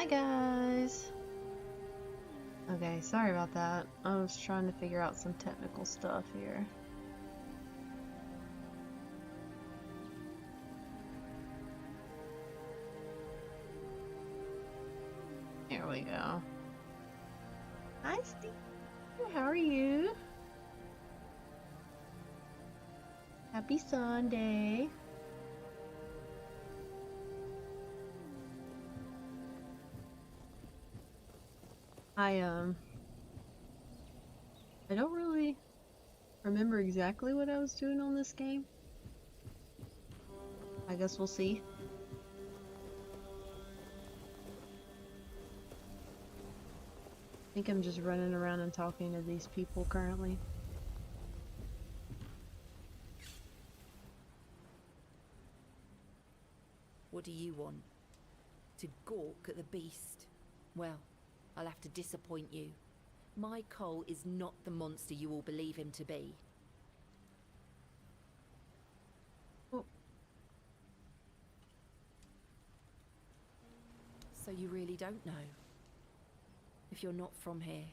Hi guys! Okay, sorry about that. I was trying to figure out some technical stuff here. Here we go. Hi Steve! How are you? Happy Sunday! I don't really remember exactly what I was doing on this game. I guess we'll see. I think I'm just running around and talking to these people currently. What do you want? To gawk at the beast? Well, I'll have to disappoint you. My Cole is not the monster you all believe him to be. Oh. So you really don't know? If you're not from here,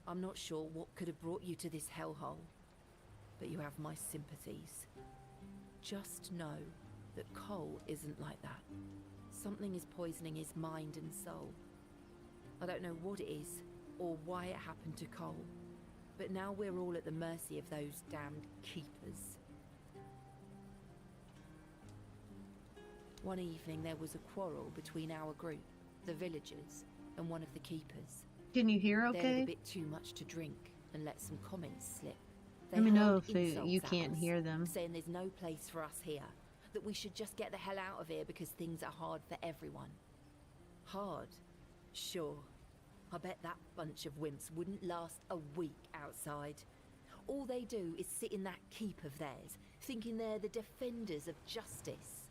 I'm not sure what could have brought you to this hellhole. But you have my sympathies. Just know that Cole isn't like that. Something is poisoning his mind and soul. I don't know what it is, or why it happened to Cole. But now we're all at the mercy of those damned keepers. One evening there was a quarrel between our group, the villagers, and one of the keepers. Can you hear okay? They had a bit too much to drink and let some comments slip. Let me know if you can't hear them. Saying there's no place for us here, that we should just get the hell out of here because things are hard for everyone. Hard? Sure. I bet that bunch of wimps wouldn't last a week outside. All they do is sit in that keep of theirs, thinking they're the defenders of justice.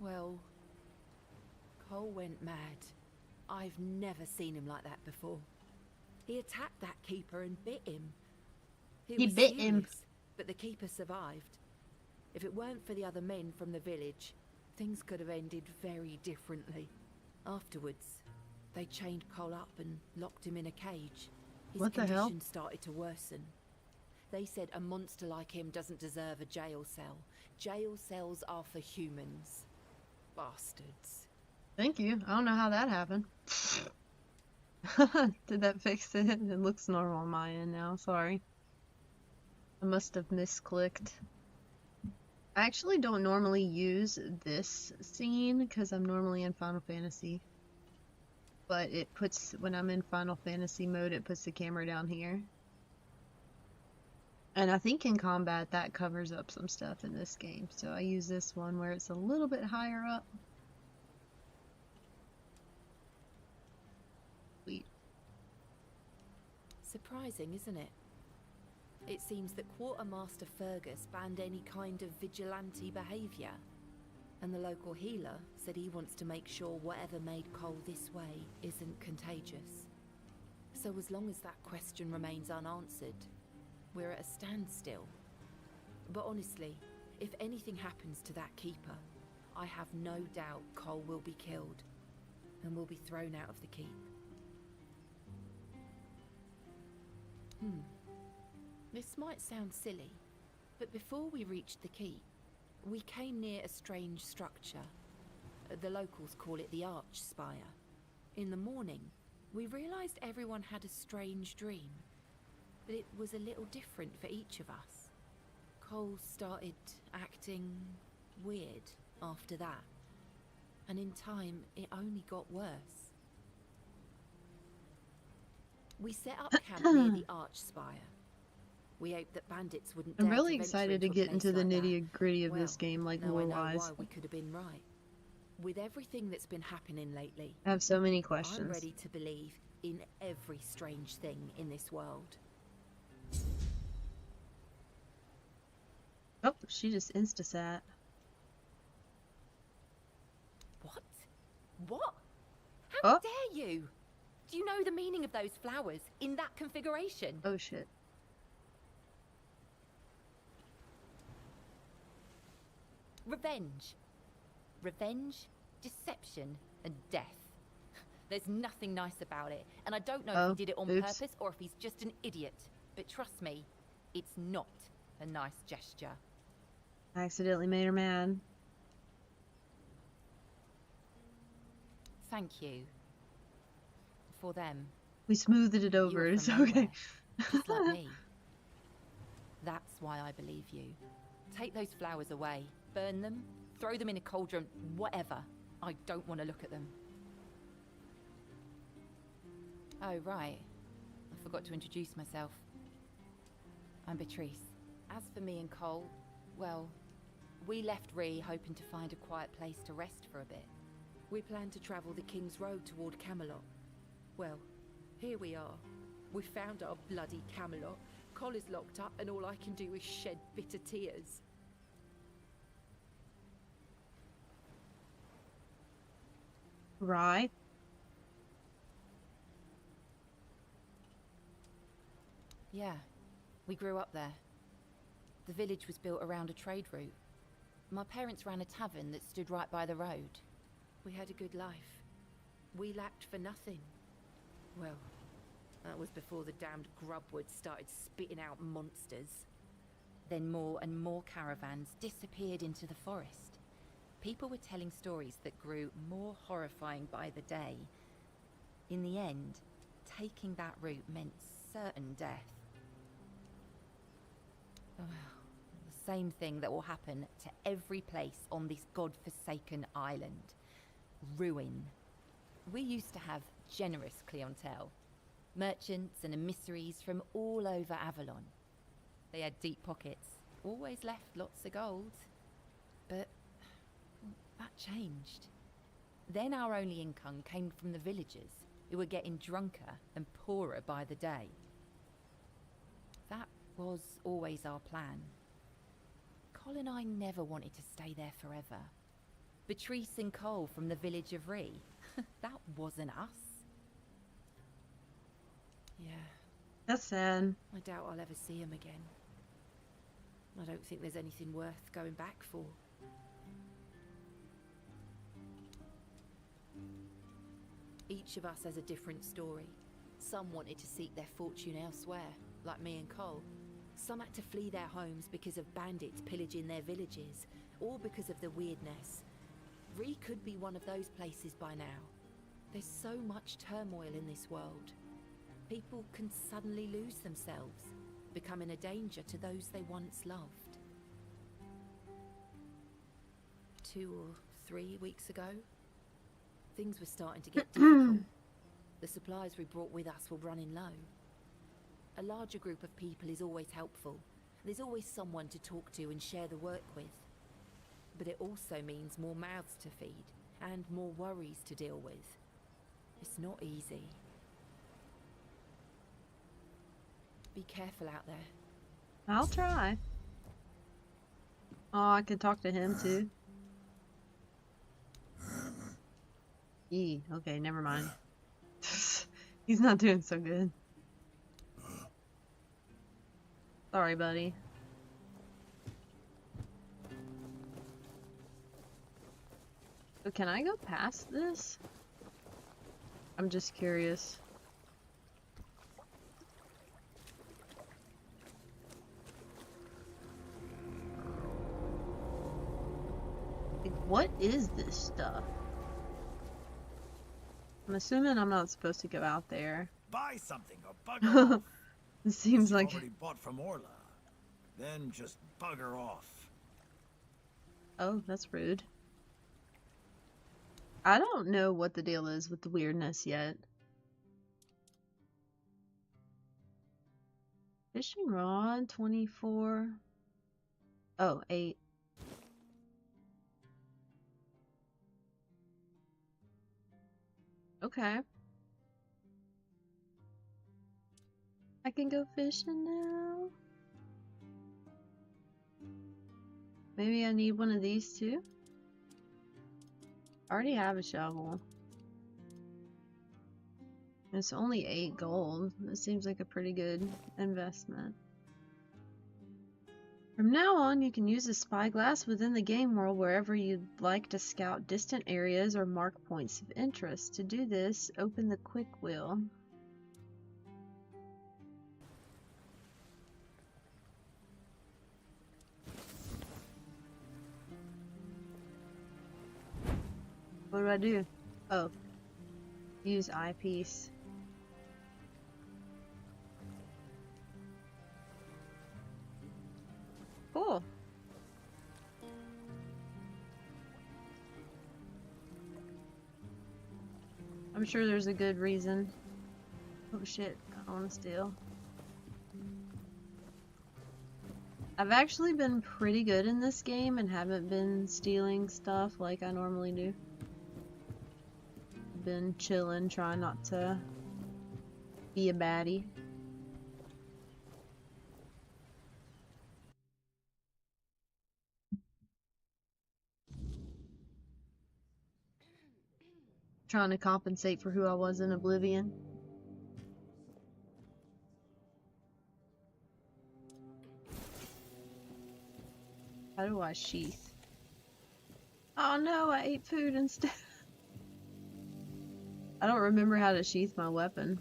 Well, Cole went mad. I've never seen him like that before. He attacked that keeper and bit him. He bit him. But the keeper survived. If it weren't for the other men from the village, things could have ended very differently. Afterwards, they chained Cole up and locked him in a cage. His condition started to worsen. They said a monster like him doesn't deserve a jail cell. Jail cells are for humans. Bastards. Thank you. I don't know how that happened. Did that fix it? It looks normal on my end now. Sorry. I must have misclicked. I actually don't normally use this scene because I'm normally in Final Fantasy. But it puts, when I'm in Final Fantasy mode, it puts the camera down here. And I think in combat that covers up some stuff in this game. So I use this one where it's a little bit higher up. Sweet. Surprising, isn't it? It seems that Quartermaster Fergus banned any kind of vigilante behaviour. And the local healer said he wants to make sure whatever made Cole this way isn't contagious. So as long as that question remains unanswered, we're at a standstill. But honestly, if anything happens to that keeper, I have no doubt Cole will be killed and will be thrown out of the keep. This might sound silly, but before we reached the keep, we came near a strange structure. The locals call it the Arch Spire. In the morning, we realized everyone had a strange dream, but it was a little different for each of us. Cole started acting weird after that, and in time, it only got worse. We set up camp near the Arch Spire. We hoped that bandits wouldn't dare I'm really to excited to get into the nitty-gritty of this game, like lore-wise. Now I know why we could have been right. With everything that's been happening lately, I have so many questions. I'm ready to believe in every strange thing in this world. Oh, she just insta-sat. What? What? How dare you? Do you know the meaning of those flowers in that configuration? Oh shit. Revenge. Revenge, deception, and death. There's nothing nice about it, and I don't know if Oh, he did it on oops. purpose or if he's just an idiot. But trust me, it's not a nice gesture. I accidentally made her mad. Thank you. For them. We smoothed it You over. were It's from okay. nowhere, just like me. That's why I believe you. Take those flowers away. Burn them. Throw them in a cauldron. Whatever. I don't want to look at them. Oh, right. I forgot to introduce myself. I'm Beatrice. As for me and Cole, well, we left Ree hoping to find a quiet place to rest for a bit. We planned to travel the King's Road toward Camelot. Well, here we are. We found our bloody Camelot. Cole is locked up and all I can do is shed bitter tears. Right. Yeah, we grew up there. The village was built around a trade route. My parents ran a tavern that stood right by the road. We had a good life. We lacked for nothing. Well, that was before the damned grubwood started spitting out monsters. Then more and more caravans disappeared into the forest. People were telling stories that grew more horrifying by the day. In the end, taking that route meant certain death. The same thing that will happen to every place on this god-forsaken island. Ruin. We used to have generous clientele. Merchants and emissaries from all over Avalon. They had deep pockets, always left lots of gold. But that changed. Then our only income came from the villagers, who were getting drunker and poorer by the day. That was always our plan. Cole and I never wanted to stay there forever. Beatrice and Cole from the village of Ree, that wasn't us. Yeah. That's sad. I doubt I'll ever see him again. I don't think there's anything worth going back for. Each of us has a different story. Some wanted to seek their fortune elsewhere, like me and Cole. Some had to flee their homes because of bandits pillaging their villages, or because of the weirdness. Ree could be one of those places by now. There's so much turmoil in this world. People can suddenly lose themselves, becoming a danger to those they once loved. 2 or 3 weeks ago, things were starting to get difficult. The supplies we brought with us were running low. A larger group of people is always helpful. There's always someone to talk to and share the work with. But it also means more mouths to feed and more worries to deal with. It's not easy. Be careful out there. I'll try. Oh, I could talk to him too. Okay, never mind. He's not doing so good. Sorry, buddy. So can I go past this? I'm just curious. Like, what is this stuff? I'm assuming I'm not supposed to go out there. Buy something or bugger off. It seems You've like... already bought from Orla. Then just bugger off. Oh, that's rude. I don't know what the deal is with the weirdness yet. Fishing rod, 24. Oh, 8. Okay. I can go fishing now. Maybe I need one of these too. I already have a shovel. It's only 8 gold. It seems like a pretty good investment. From now on, you can use the spyglass within the game world wherever you'd like to scout distant areas or mark points of interest. To do this, open the quick wheel. What do I do? Oh, use eyepiece. Cool. I'm sure there's a good reason. Oh shit, I don't want to steal. I've actually been pretty good in this game and haven't been stealing stuff like I normally do. I've been chilling, trying not to be a baddie. Trying to compensate for who I was in Oblivion. How do I sheath? Oh no, I ate food instead. I don't remember how to sheath my weapon.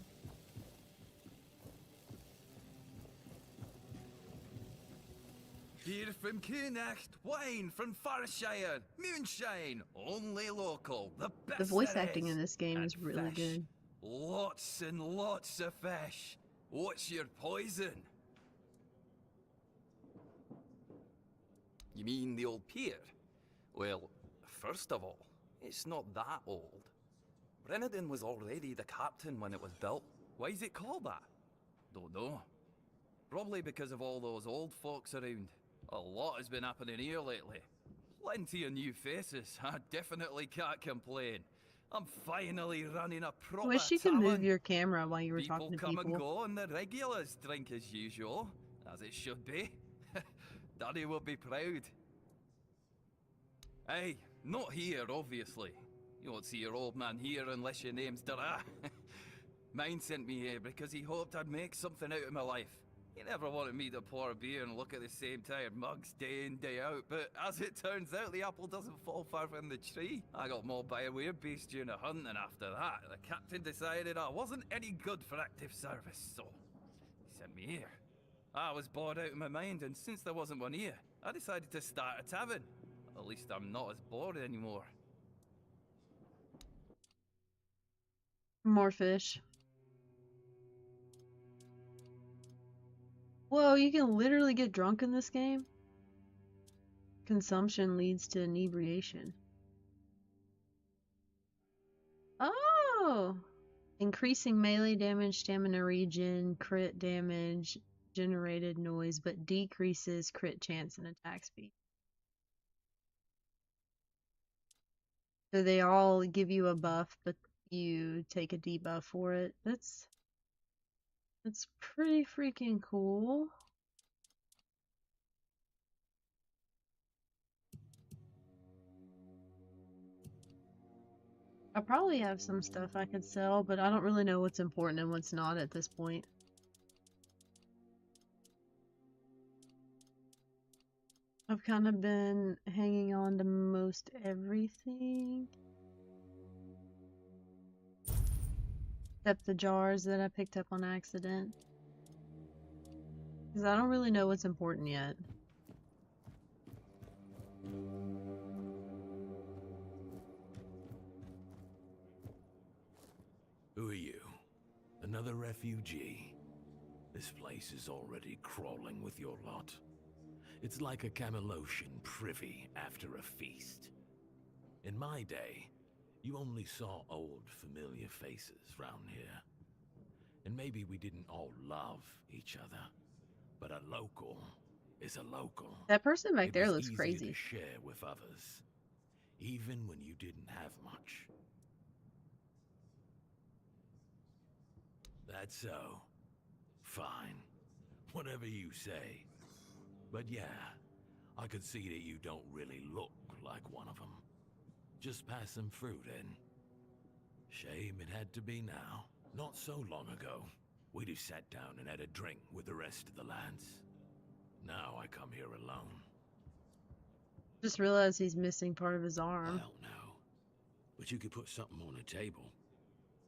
Beer from Kunacht, wine from Farshire, moonshine, only local, the best The voice there acting in this game and is really fish. good. Lots and lots of fish. What's your poison? You mean the old pier? Well, first of all, it's not that old. Brenadin was already the captain when it was built. Why is it called that? Don't know. Probably because of all those old folks around. A lot has been happening here lately. Plenty of new faces. I definitely can't complain. I'm finally running a I proper wish you could move tavern. your camera while you were People talking to come and people. go, and the regulars drink as usual, as it should be. Daddy will be proud. Hey, not here, obviously. You won't see your old man here unless your name's Dara. Mine sent me here because he hoped I'd make something out of my life. He never wanted me to pour a beer and look at the same tired mugs day in, day out, but as it turns out, the apple doesn't fall far from the tree. I got mauled by a werebeast during a hunt, and after that, the captain decided I wasn't any good for active service, so he sent me here. I was bored out of my mind, and since there wasn't one here, I decided to start a tavern. At least I'm not as bored anymore. More fish. Whoa, you can literally get drunk in this game? Consumption leads to inebriation. Oh! Increasing melee damage, stamina regen, crit damage, generated noise, but decreases crit chance and attack speed. So they all give you a buff, but you take a debuff for it. That's pretty freaking cool. I probably have some stuff I could sell, but I don't really know what's important and what's not at this point. I've kind of been hanging on to most everything. Except the jars that I picked up on accident. Because I don't really know what's important yet. Who are you? Another refugee? This place is already crawling with your lot. It's like a Camelosian privy after a feast. In my day, you only saw old familiar faces round here. And maybe we didn't all love each other, but a local is a local. That person back It there was looks easier crazy. to share with others, even when you didn't have much. That's so. Fine. Whatever you say. But yeah, I could see that you don't really look like one of them. Just pass them through then. Shame it had to be now. Not so long ago, we'd have sat down and had a drink with the rest of the lads. Now I come here alone. Just realized he's missing part of his arm. Well, no. But you could put something on the table,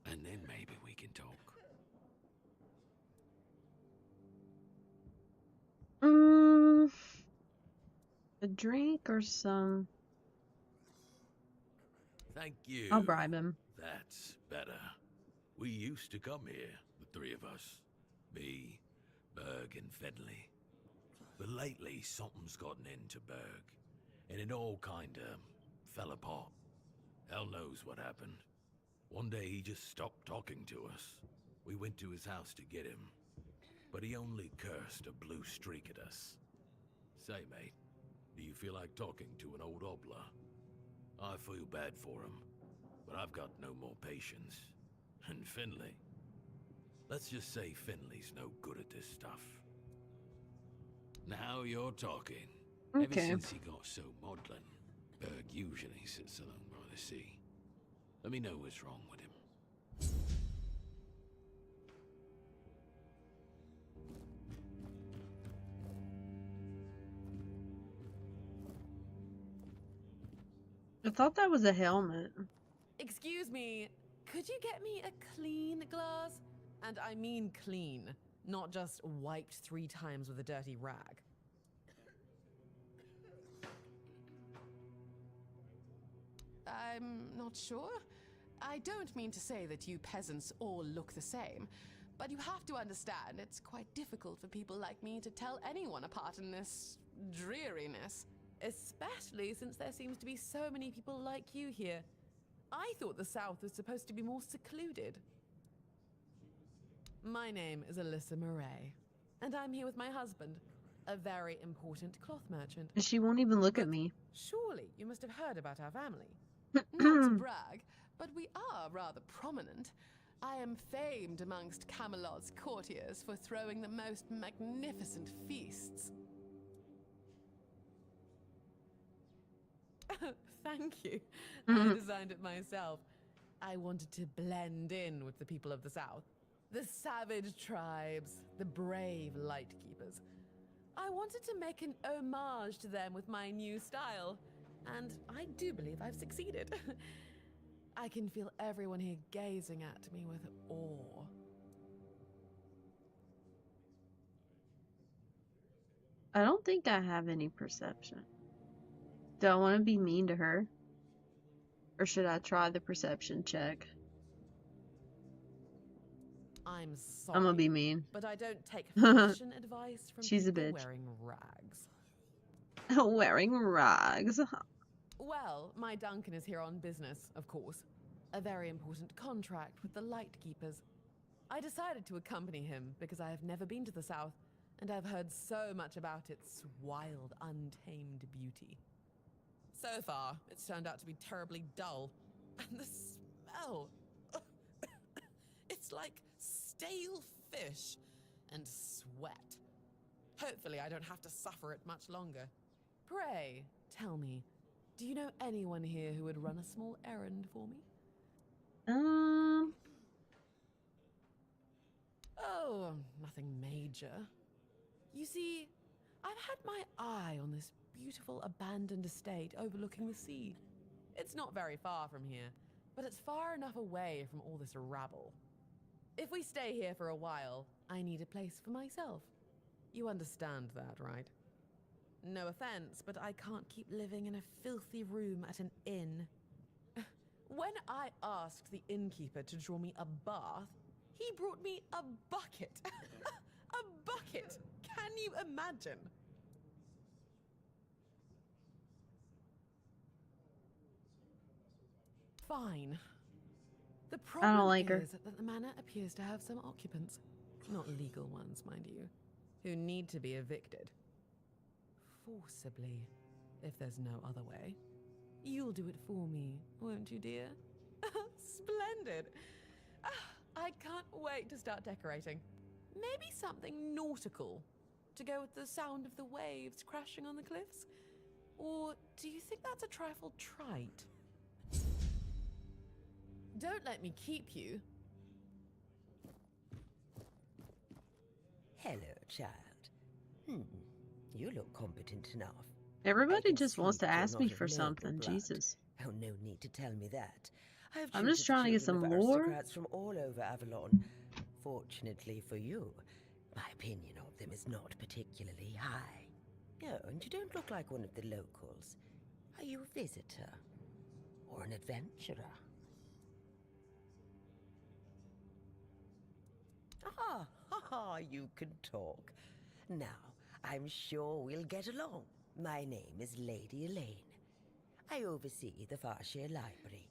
and then maybe we can talk. A drink or some... Thank you. I'll bribe him. That's better. We used to come here, the three of us. Me, Berg, and Fedley. But lately, something's gotten into Berg, and it all kinda fell apart. Hell knows what happened. One day he just stopped talking to us. We went to his house to get him, but he only cursed a blue streak at us. Say, mate, do you feel like talking to an old obla? I feel bad for him, but I've got no more patience. And Finley. Let's just say Finley's no good at this stuff. Now you're talking. Okay. Ever since he got so maudlin, Berg usually sits alone by the sea. Let me know what's wrong with him. I thought that was a helmet. Excuse me, could you get me a clean glass? And I mean clean, not just wiped 3 times with a dirty rag. I'm not sure. I don't mean to say that you peasants all look the same, but you have to understand it's quite difficult for people like me to tell anyone apart in this dreariness. Especially since there seems to be so many people like you here. I thought the South was supposed to be more secluded. My name is Alyssa Murray, and I'm here with my husband, a very important cloth merchant. She won't even look at me. Surely you must have heard about our family. Not to brag, but we are rather prominent. I am famed amongst Camelot's courtiers for throwing the most magnificent feasts. Thank you. I designed it myself. I wanted to blend in with the people of the South. The savage tribes, the brave lightkeepers. I wanted to make an homage to them with my new style. And I do believe I've succeeded. I can feel everyone here gazing at me with awe. I don't think I have any perception. Do I want to be mean to her? Or should I try the perception check? I'm sorry. I'm gonna be mean. But I don't take fashion advice from She's a people bitch. wearing rags. Wearing rags. Well, my Duncan is here on business, of course. A very important contract with the Lightkeepers. I decided to accompany him because I have never been to the South, and I've heard so much about its wild, untamed beauty. So far, it's turned out to be terribly dull. And the smell... it's like stale fish and sweat. Hopefully I don't have to suffer it much longer. Pray, tell me, do you know anyone here who would run a small errand for me? Oh, nothing major. You see, I've had my eye on this beautiful abandoned estate overlooking the sea. It's not very far from here, but it's far enough away from all this rabble. If we stay here for a while, I need a place for myself. You understand that, right? No offense, but I can't keep living in a filthy room at an inn. When I asked the innkeeper to draw me a bath, he brought me a bucket. A bucket! Can you imagine? Fine. The problem like her. is that the manor appears to have some occupants, not legal ones, mind you, who need to be evicted. Forcibly, if there's no other way. You'll do it for me, won't you, dear? Splendid! I can't wait to start decorating. Maybe something nautical, to go with the sound of the waves crashing on the cliffs? Or do you think that's a trifle trite? Don't let me keep you. Hello, child. You look competent enough. I Everybody can just see wants to that you're ask me not of for noble something. blood. Jesus. Oh, no need to tell me that. I have I'm tutored just the trying to get children some of lore. aristocrats from all over Avalon. Fortunately for you, my opinion of them is not particularly high. Oh, and you don't look like one of the locals. Are you a visitor? Or an adventurer? You can talk. Now, I'm sure we'll get along. My name is Lady Elaine. I oversee the Farshire Library,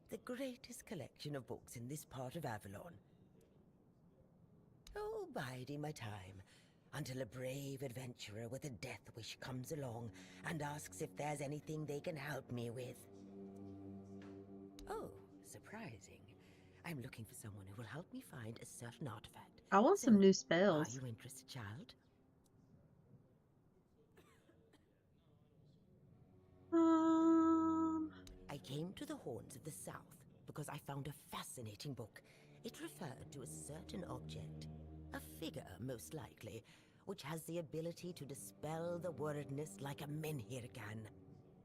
the greatest collection of books in this part of Avalon. Oh, biding my time, until a brave adventurer with a death wish comes along and asks if there's anything they can help me with. Oh, surprising. I'm looking for someone who will help me find a certain artifact. I want So, some new are spells. you interested, child? I came to the Horns of the South because I found a fascinating book. It referred to a certain object, a figure most likely, which has the ability to dispel the wordness like a menhir can.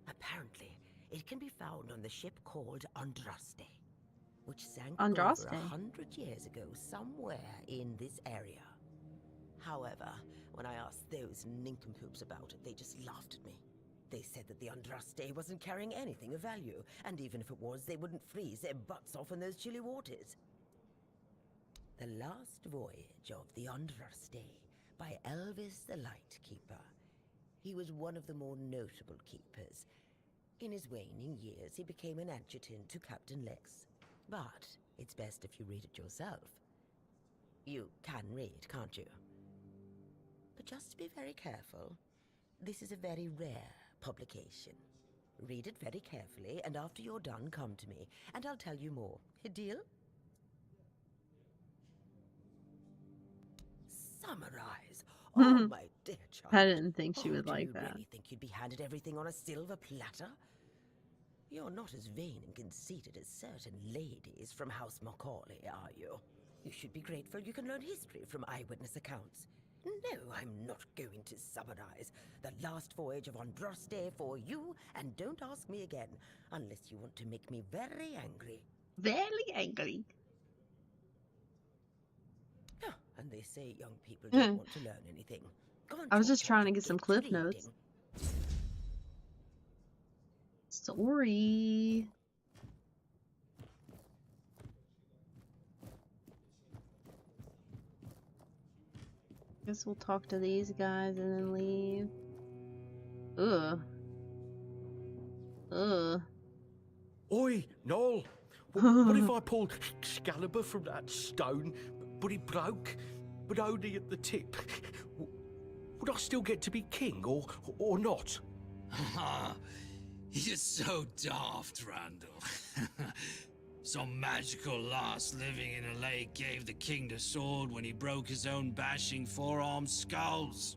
Apparently, it can be found on the ship called Andraste, which sank over Andraste. 100 years ago somewhere in this area. However, when I asked those nincompoops about it, they just laughed at me. They said that the Andraste wasn't carrying anything of value, and even if it was, they wouldn't freeze their butts off in those chilly waters. The Last Voyage of the Andraste by Elvis the Lightkeeper. He was one of the more notable keepers. In his waning years, he became an adjutant to Captain Lex. But it's best if you read it yourself. You can read, can't you? But just be very careful. This is a very rare publication. Read it very carefully, and after you're done, come to me, and I'll tell you more. A deal? Summarize. Oh, my dear child. I didn't think she Oh, would do like you that. really think you'd be handed everything on a silver platter? You're not as vain and conceited as certain ladies from House Macaulay, are you? You should be grateful you can learn history from eyewitness accounts. No, I'm not going to summarize the last voyage of Andraste for you, and don't ask me again, unless you want to make me very angry. Very angry. Oh, and they say young people don't want to learn anything. Go on, I was talk, just trying to child. get some to cliff notes. reading. Sorry. Guess we'll talk to these guys and then leave. Ugh. Ugh. Oi, Noel! What if I pulled Excalibur from that stone, but it broke, but only at the tip? Would I still get to be king, or not? You're so daft, Randall. Some magical lass living in a lake gave the king the sword when he broke his own bashing forearm skulls.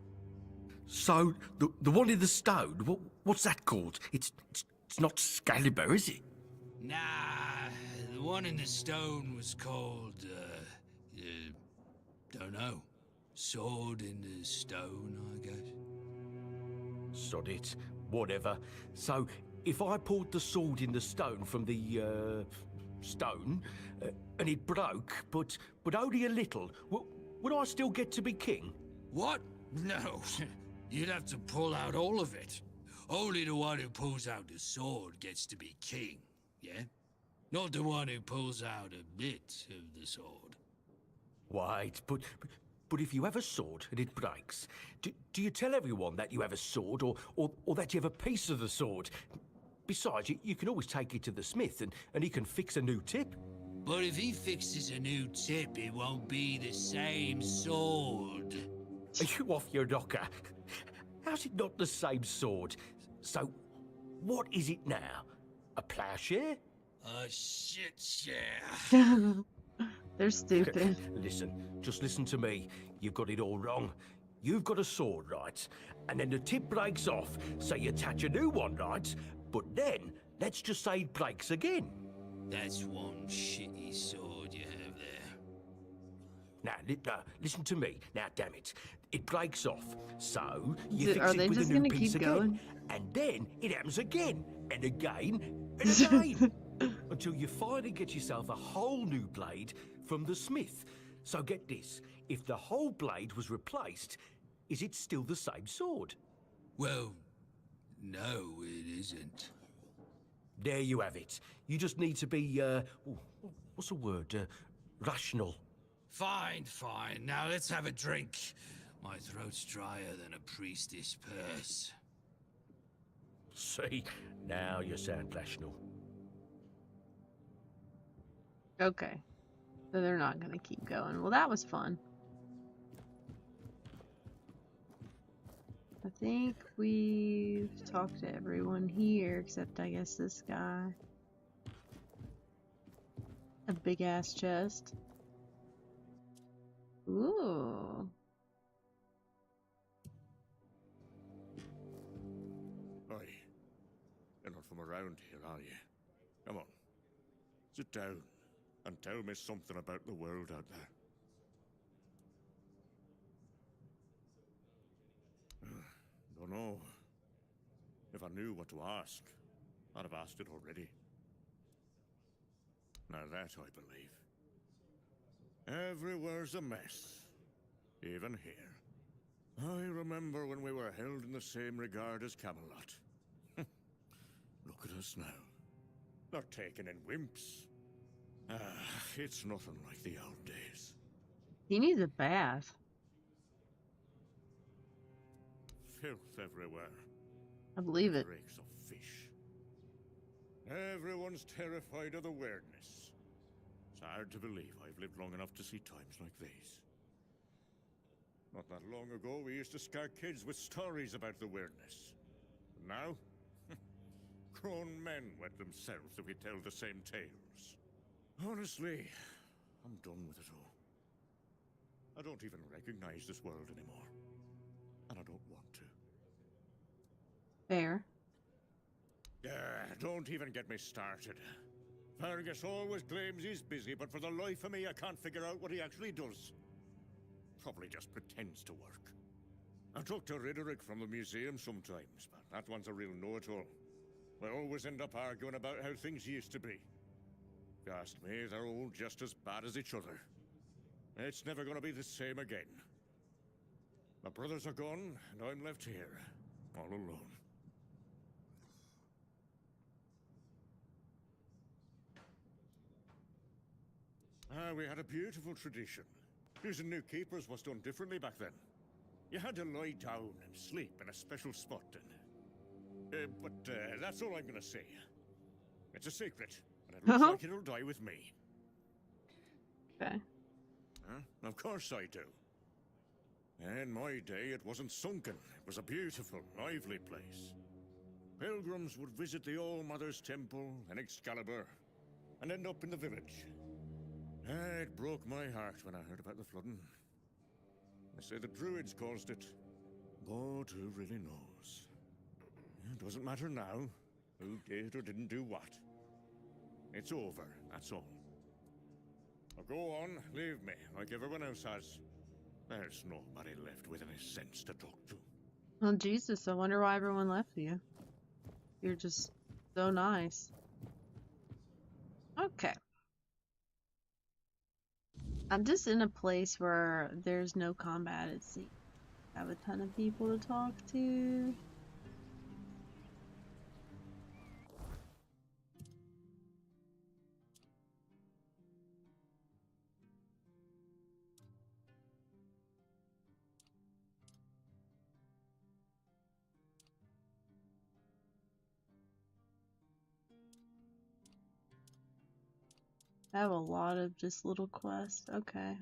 So, the one in the stone, what's that called? It's not Excalibur, is it? Nah, the one in the stone was called, don't know. Sword in the stone, I guess. Sod it, whatever. So, if I pulled the sword in the stone from the, stone, and it broke, but only a little, would I still get to be king? What? No. You'd have to pull out all of it. Only the one who pulls out the sword gets to be king, yeah? Not the one who pulls out a bit of the sword. Wait, but if you have a sword and it breaks, do you tell everyone that you have a sword, or that you have a piece of the sword? Besides, you can always take it to the smith and he can fix a new tip. But if he fixes a new tip, it won't be the same sword. Are you off your knocker? How's it not the same sword? So, what is it now? A plowshare? A shit share. They're stupid. Listen, just listen to me. You've got it all wrong. You've got a sword, right? And then the tip breaks off, so you attach a new one, right? But then, let's just say it breaks again. That's one shitty sword you have there. Now, listen to me. Now, damn it. it breaks off. So you Are fix they it with just a new gonna piece keep again. going? And then it happens again, and again, and again. Until you finally get yourself a whole new blade from the smith. So get this, if the whole blade was replaced, is it still the same sword? Well, no, it isn't. There you have it. You just need to be, what's the word? Rational. Fine, fine. Now let's have a drink. My throat's drier than a priestess' purse. See, now you sound rational. Okay. So they're not gonna keep going. Well, that was fun. I think we've talked to everyone here, except I guess this guy. A big ass chest. Ooh. Oi, you're not from around here, are you? Come on, sit down and tell me something about the world out there. Don't know. If I knew what to ask, I'd have asked it already. Now that I believe. Everywhere's a mess. Even here. I remember when we were held in the same regard as Camelot. Look at us now. Not taken in wimps. It's nothing like the old days. He needs a bath. Filth everywhere. I believe it. Breaks of fish. Everyone's terrified of the weirdness. It's hard to believe I've lived long enough to see times like these. Not that long ago, we used to scare kids with stories about the weirdness. But now, grown men wet themselves if we tell the same tales. Honestly, I'm done with it all. I don't even recognize this world anymore. And I don't want to. Fair. Don't even get me started. Fergus always claims he's busy, but for the life of me, I can't figure out what he actually does. Probably just pretends to work. I talk to Riderick from the museum sometimes, but that one's a real know-it-all. We always end up arguing about how things used to be. If you ask me, they're all just as bad as each other. It's never gonna be the same again. My brothers are gone, and I'm left here, all alone. We had a beautiful tradition. Using new keepers was done differently back then. You had to lie down and sleep in a special spot, but that's all I'm gonna say. It's a secret, and it looks like it'll die with me. Okay. Of course I do. In my day, it wasn't sunken. It was a beautiful, lively place. Pilgrims would visit the All-Mother's Temple and Excalibur, and end up in the village. It broke my heart when I heard about the flooding. They say the Druids caused it, but who really knows? It doesn't matter now, who did or didn't do what. It's over, that's all. Now go on, leave me, like everyone else has. There's nobody left with any sense to talk to. Well, Jesus, I wonder why everyone left you. You're just so nice. Okay. I'm just in a place where there's no combat, it seems. I have a ton of people to talk to. I have a lot of just little quests. Okay.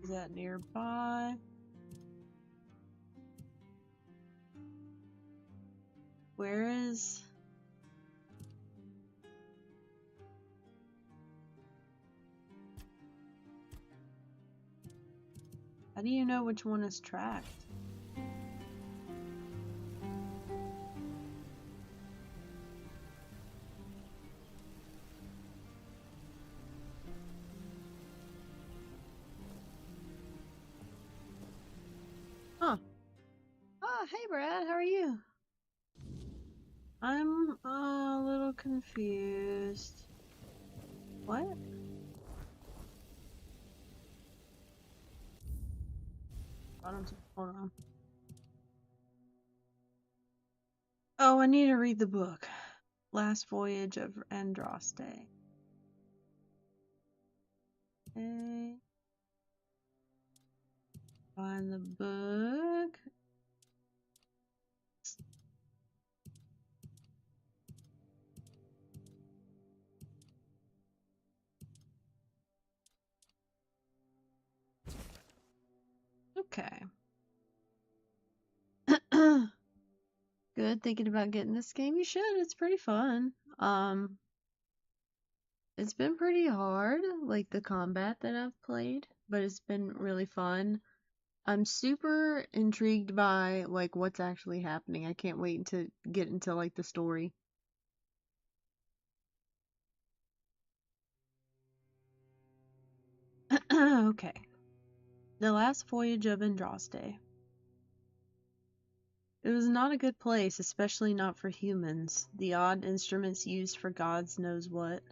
Is that nearby? Where is... How do you know which one is tracked? Hey Brad, how are you? I'm a little confused. What? Hold on. Oh, I need to read the book. Last Voyage of Andraste. Okay. Find the book. Okay. Good, thinking about getting this game. You should, it's pretty fun. It's been pretty hard, like the combat that I've played, but it's been really fun. I'm super intrigued by like what's actually happening. I can't wait to get into like the story. Okay. The Last Voyage of Andraste. It was not a good place, especially not for humans. The odd instruments used for gods knows what.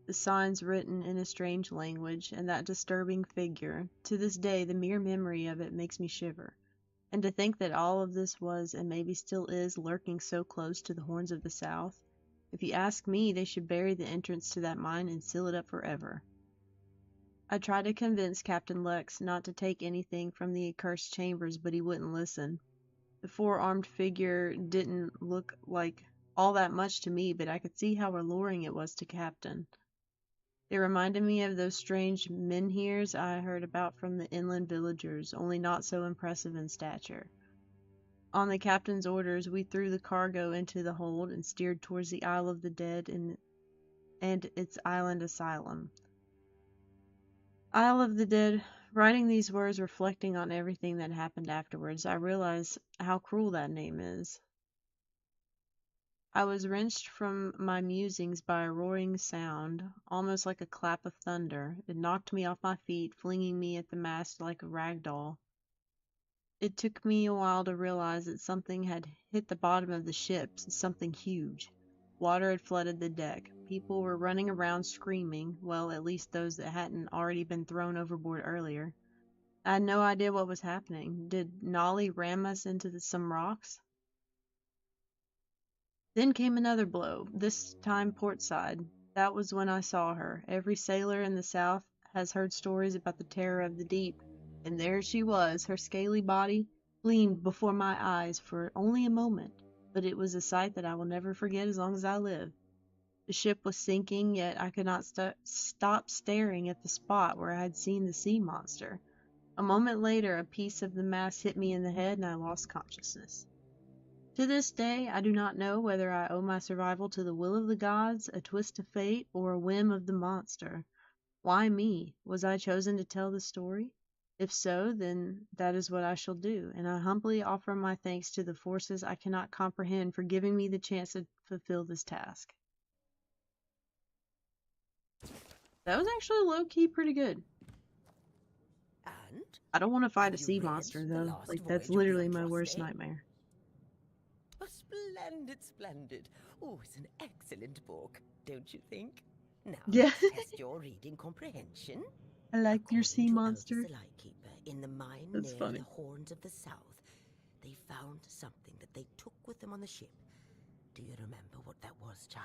The signs written in a strange language, and that disturbing figure. To this day, the mere memory of it makes me shiver. And to think that all of this was, and maybe still is, lurking so close to the horns of the South. If you ask me, they should bury the entrance to that mine and seal it up forever. I tried to convince Captain Lex not to take anything from the accursed chambers, but he wouldn't listen. The four-armed figure didn't look like all that much to me, but I could see how alluring it was to Captain. It reminded me of those strange menhirs I heard about from the inland villagers, only not so impressive in stature. On the captain's orders, we threw the cargo into the hold and steered towards the Isle of the Dead and its island asylum. Isle of the Dead. Writing these words, reflecting on everything that happened afterwards, I realize how cruel that name is. I was wrenched from my musings by a roaring sound, almost like a clap of thunder. It knocked me off my feet, flinging me at the mast like a rag doll. It took me a while to realize that something had hit the bottom of the ship, something huge. Water had flooded the deck. People were running around screaming, well, at least those that hadn't already been thrown overboard earlier. I had no idea what was happening. Did Nolly ram us into some rocks? Then came another blow, this time portside. That was when I saw her. Every sailor in the South has heard stories about the terror of the deep, and there she was. Her scaly body gleamed before my eyes for only a moment, but it was a sight that I will never forget as long as I live. The ship was sinking, yet I could not stop staring at the spot where I had seen the sea monster. A moment later, a piece of the mast hit me in the head, and I lost consciousness. To this day, I do not know whether I owe my survival to the will of the gods, a twist of fate, or a whim of the monster. Why me? Was I chosen to tell the story? If so, then that is what I shall do, and I humbly offer my thanks to the forces I cannot comprehend for giving me the chance to fulfill this task. That was actually low-key pretty good. And I don't want to fight a have you sea read monster, The though. Last Like, that's Voyage of the literally my worst Andraste? nightmare. Oh, splendid, splendid. Oh, it's an excellent book, don't you think? Now, Yeah. let's test your reading comprehension. I like your According sea to monster. Elvis the Lightkeeper, in the mine That's near funny. the Horns of the South, they found something that they took with them on the ship. Do you remember what that was, child?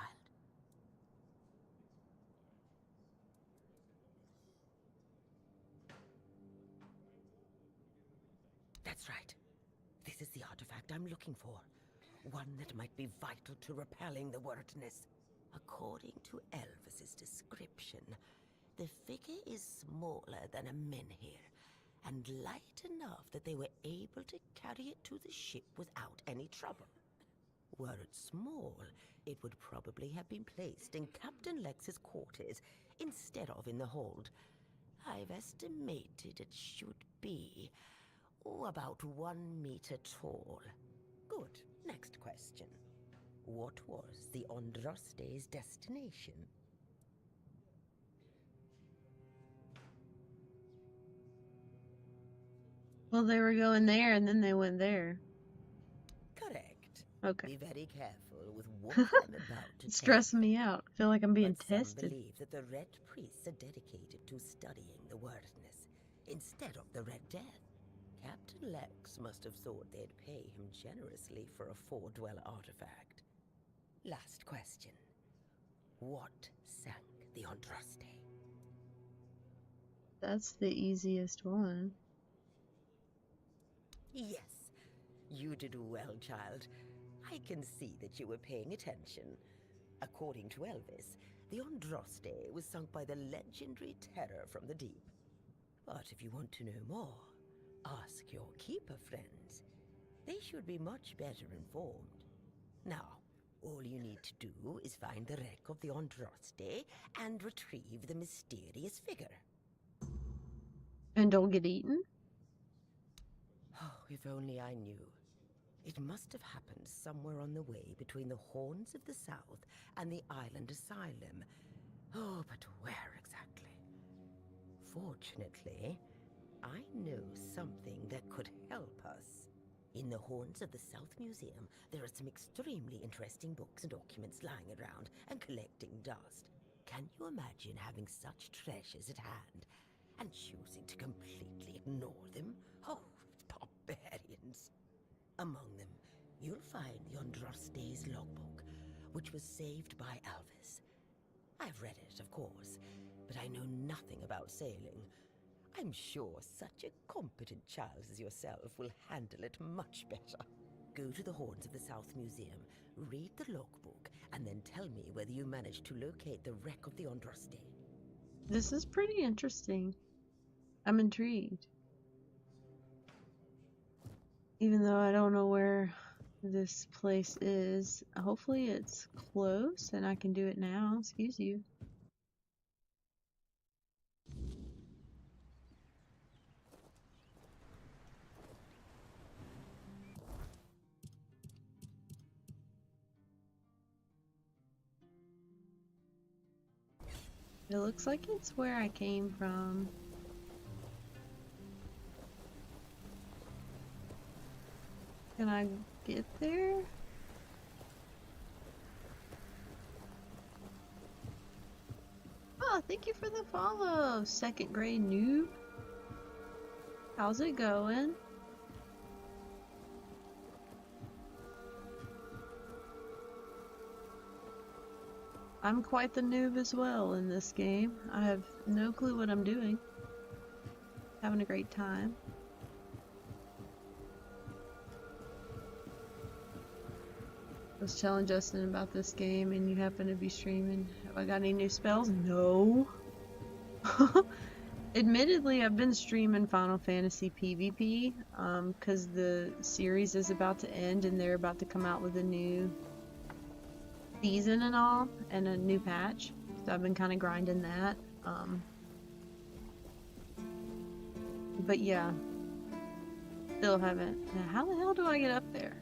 That's right. This is the artifact I'm looking for. One that might be vital to repelling the wordness. According to Elvis's description, the figure is smaller than a menhir, and light enough that they were able to carry it to the ship without any trouble. Were it small, it would probably have been placed in Captain Lex's quarters instead of in the hold. I've estimated it should be about 1 meter tall. Good. Next question. What was the Andraste's destination? Well, they were going there, and then they went there. Okay. Be very careful with what I'm about to It's tell stressing you. me out. I feel like I'm being But some tested. believe that the Red Priests are dedicated to studying the wordness instead of the Red Death. Captain Lex must have thought they'd pay him generously for a four-dweller artifact. Last question. What sank the Andraste? That's the easiest one. Yes, you did well, child. I can see that you were paying attention. According to Elvis, the Andraste was sunk by the legendary terror from the deep. But if you want to know more, ask your keeper friends. They should be much better informed. Now, all you need to do is find the wreck of the Andraste and retrieve the mysterious figure. And don't get eaten? Oh, if only I knew. It must have happened somewhere on the way between the Horns of the South and the Island Asylum. Oh, but where exactly? Fortunately, I know something that could help us. In the Horns of the South Museum, there are some extremely interesting books and documents lying around and collecting dust. Can you imagine having such treasures at hand and choosing to completely ignore them? Oh, barbarians! Among them, you'll find the Andraste's logbook, which was saved by Alvis. I've read it, of course, but I know nothing about sailing. I'm sure such a competent child as yourself will handle it much better. Go to the Horns of the South Museum, read the logbook, and then tell me whether you managed to locate the wreck of the Andraste. This is pretty interesting. I'm intrigued. Even though I don't know where this place is, hopefully it's close and I can do it now. Excuse you. It looks like it's where I came from. Can I get there? Oh, thank you for the follow, second grade noob. How's it going? I'm quite the noob as well in this game. I have no clue what I'm doing. Having a great time. I was telling Justin about this game and you happen to be streaming. Have I got any new spells? No. Admittedly, I've been streaming Final Fantasy PvP because the series is about to end and they're about to come out with a new season and all, and a new patch. So I've been kind of grinding that. But yeah, still haven't. Now, how the hell do I get up there?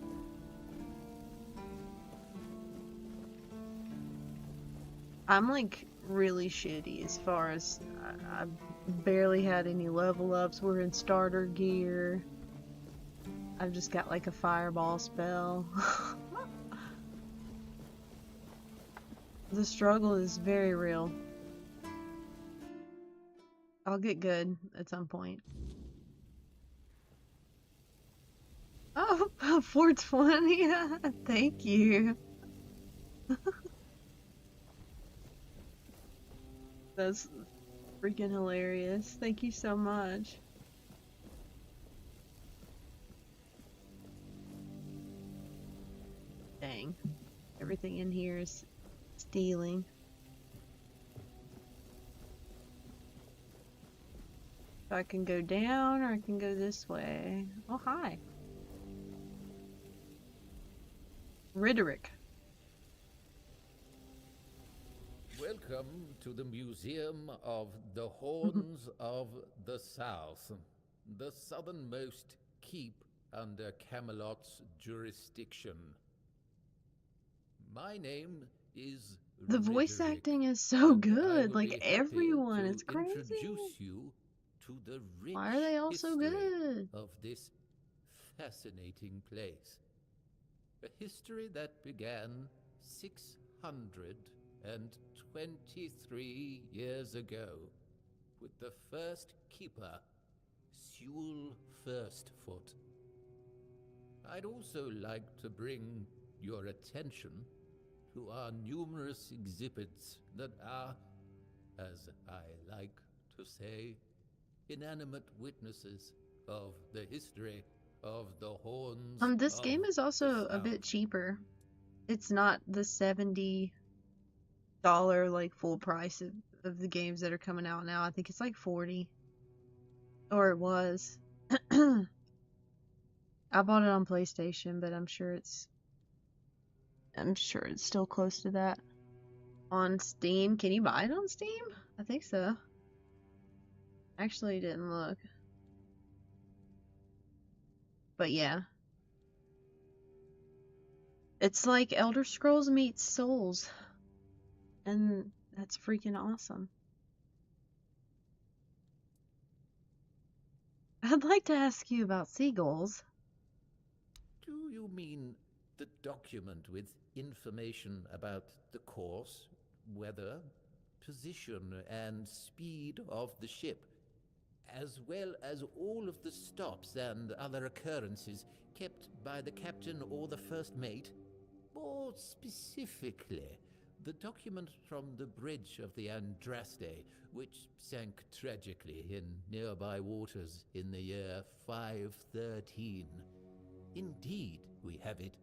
I'm like really shitty as far as I barely had any level ups. We're in starter gear. I've just got like a fireball spell. The struggle is very real. I'll get good at some point. Oh, 420. Thank you. That's freaking hilarious. Thank you so much. Dang. Everything in here is stealing. So I can go down or I can go this way. Oh, hi. Rhetoric. Welcome to the Museum of the Horns of the South, the southernmost keep under Camelot's jurisdiction. My name is The voice Rhetoric, acting is so and I good. will Like be happy everyone, to it's crazy. introduce you to the rich Why are they all so history good? of this fascinating place. A history that began 623 years ago with the first keeper, Sewell Firstfoot. I'd also like to bring your attention to our numerous exhibits that are, as I like to say, inanimate witnesses of the history of the horns This of game is the also a South. bit cheaper. It's not the $70 like full price of the games that are coming out now. I think it's like 40. Or it was. I bought it on PlayStation, but I'm sure it's still close to that. On Steam. Can you buy it on Steam? I think so. Actually didn't look. But yeah. It's like Elder Scrolls meets Souls. And that's freaking awesome. I'd like to ask you about seagulls. Do you mean the document with information about the course, weather, position, and speed of the ship, as well as all of the stops and other occurrences kept by the captain or the first mate? More specifically, the document from the bridge of the Andraste, which sank tragically in nearby waters in the year 513. Indeed, we have it.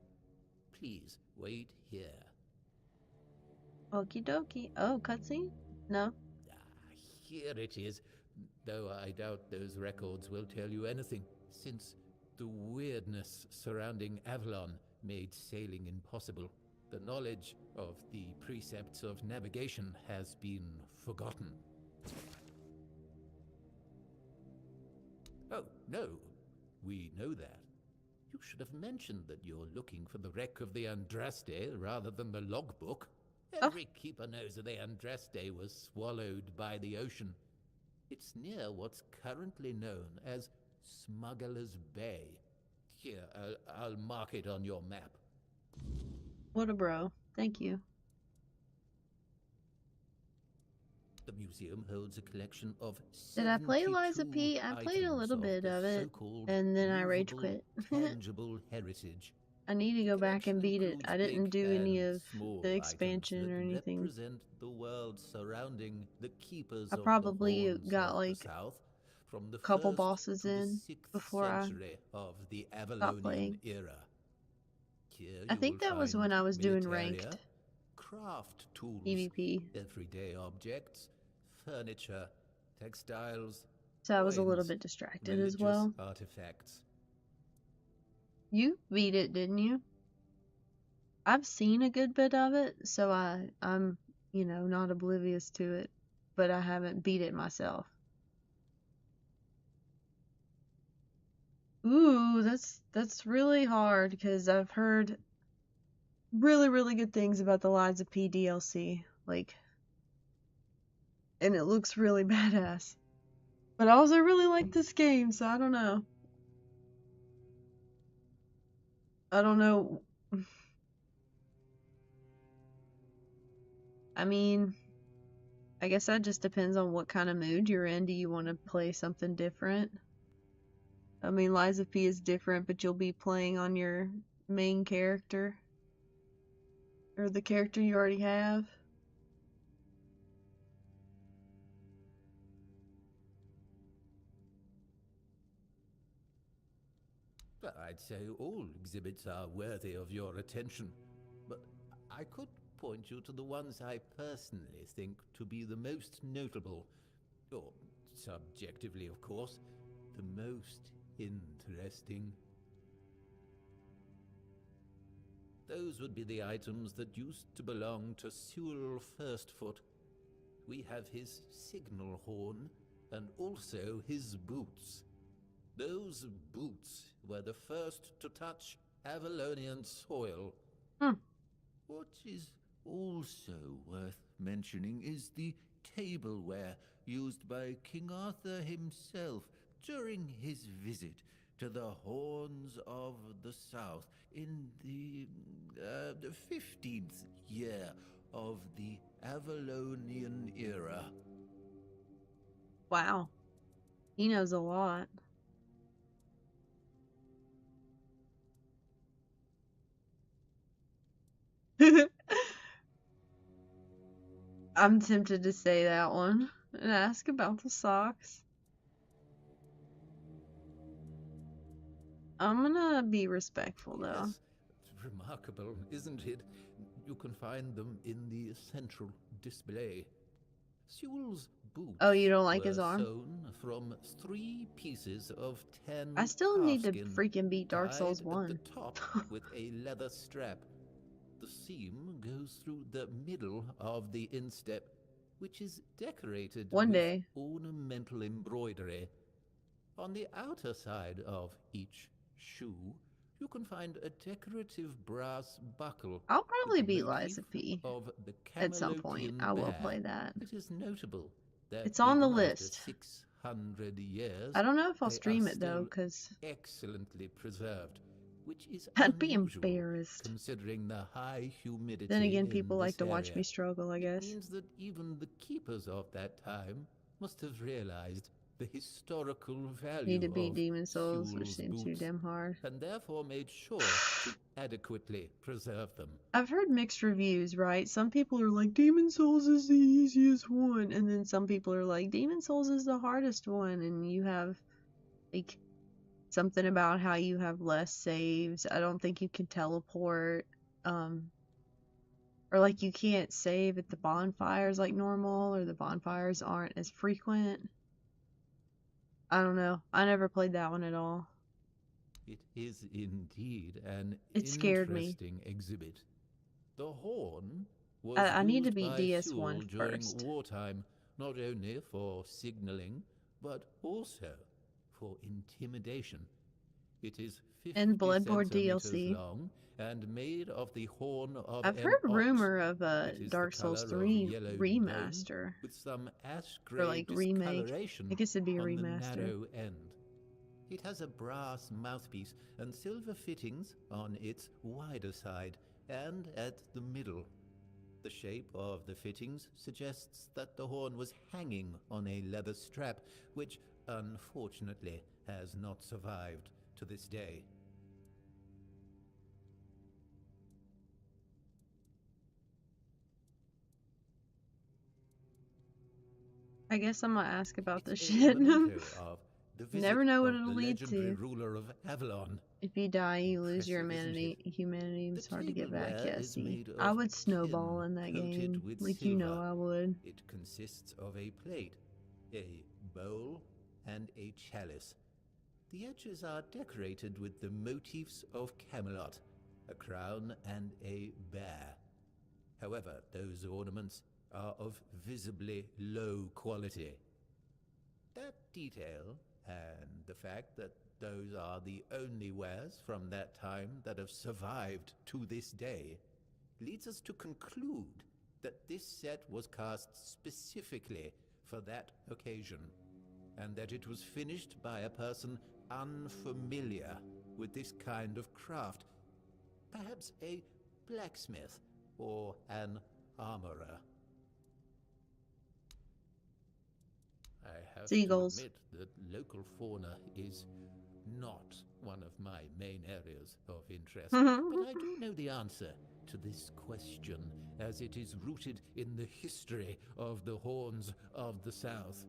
Please wait here. Okie dokie. Oh, cutscene? No. Here it is, though I doubt those records will tell you anything, since the weirdness surrounding Avalon made sailing impossible. The knowledge of the precepts of navigation has been forgotten. Oh, no, we know that. You should have mentioned that you're looking for the wreck of the Andraste rather than the logbook. Every keeper knows that the Andraste was swallowed by the ocean. It's near what's currently known as Smuggler's Bay. Here, I'll mark it on your map. What a bro. Thank you. The museum holds a collection of Did I play Liza 72 P? I played a little bit the of it, so-called and then I rage movable, quit. tangible heritage. I need to go back and Collection beat it. includes I didn't big do any and of small the items expansion that or anything. represent the world surrounding the keepers I of probably the horns got of like the South, from the a couple 1st bosses to the in 6th before I century of the stopped Avalonian playing. era. Here I you think will that was find when I was doing militaria, ranked craft tools, PvP, everyday objects, furniture, textiles, so I was a little coins, bit distracted as religious well. artifacts. You beat it, didn't you? I've seen a good bit of it, so I'm, not oblivious to it, but I haven't beat it myself. Ooh, that's really hard because I've heard really, really good things about the Lies of P DLC, and it looks really badass. But I also really like this game, so I don't know. I don't know. I mean, I guess that just depends on what kind of mood you're in. Do you want to play something different? I mean, Lies of P is different, but you'll be playing on your main character. Or the character you already have. I'd say all exhibits are worthy of your attention, but I could point you to the ones I personally think to be the most notable, or subjectively, of course, the most interesting. Those would be the items that used to belong to Sewell Firstfoot. We have his signal horn, and also his boots. Those boots were the first to touch Avalonian soil. What is also worth mentioning is the tableware used by King Arthur himself during his visit to the Horns of the South in the 15th year of the Avalonian era. Wow. He knows a lot. I'm tempted to say that one and ask about the socks. I'm gonna be respectful though. Yes, it's remarkable, isn't it? You can find them in the central display. Sewell's boots Oh, you don't like were his arm? sewn from 3 pieces of tan I still need to calfskin, freaking beat Dark Souls tied at the 1. top with a leather strap. The seam goes through the middle of the instep, which is decorated One with day. ornamental embroidery. On the outer side of each shoe, you can find a decorative brass buckle. I'll probably with the beat motif Lies of P of the at some point. Camelotian I will bear. play that. It is notable that It's on the even after list. 600 years, I don't know if I'll they stream are it though, still because excellently preserved, which is I'd be unusual embarrassed. considering the high humidity. Then again, in people like this to watch area. me struggle, I It guess. means that even the keepers of that time must have realized the historical value Need to beat of Demon Souls, which Sewell's seems too boots, damn hard. and therefore made sure to adequately preserve them. I've heard mixed reviews, right? Some people are like, Demon Souls is the easiest one, and then some people are like, Demon Souls is the hardest one, and you have, like, something about how you have less saves. I don't think you can teleport, or like you can't save at the bonfires like normal, or the bonfires aren't as frequent. I don't know. I never played that one at all. It is indeed an It scared me. interesting exhibit. The horn was I need to used beat by DS1 Sewell during first. wartime, not only for signaling, but also for intimidation. It is 50 And Bloodborne centimeters DLC. long and made of the horn of I've an heard ox. rumor of a It is Dark the Souls color of 3 yellow remaster. bone with some ash Or gray like remake. discoloration I guess it'd be a on the remaster. narrow end. It has a brass mouthpiece and silver fittings on its wider side and at the middle. The shape of the fittings suggests that the horn was hanging on a leather strap, which unfortunately has not survived to this day. I guess I'm gonna ask about this It's a shit. memento of the visit Never know what of it'll the lead legendary to. ruler of Avalon. If you die, you lose your Impressive, isn't humanity. Humanity is The hard to get back. tableware Yeah, is see, made I of would snowball tin in that coated game, with like you know silver. I would. It consists of a plate, a bowl, and a chalice. The edges are decorated with the motifs of Camelot, a crown and a bear. However, those ornaments are of visibly low quality. That detail, and the fact that those are the only wares from that time that have survived to this day, leads us to conclude that this set was cast specifically for that occasion, and that it was finished by a person unfamiliar with this kind of craft, perhaps a blacksmith or an armorer. I have Seagulls. to admit that local fauna is not one of my main areas of interest, but I do know the answer to this question, as it is rooted in the history of the Horns of the South.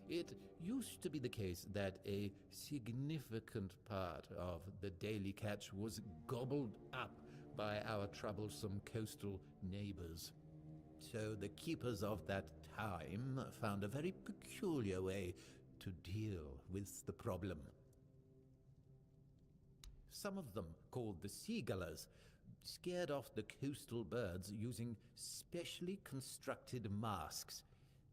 It used to be the case that a significant part of the daily catch was gobbled up by our troublesome coastal neighbors. So the keepers of that time found a very peculiar way to deal with the problem. Some of them, called the seagullers, scared off the coastal birds using specially constructed masks.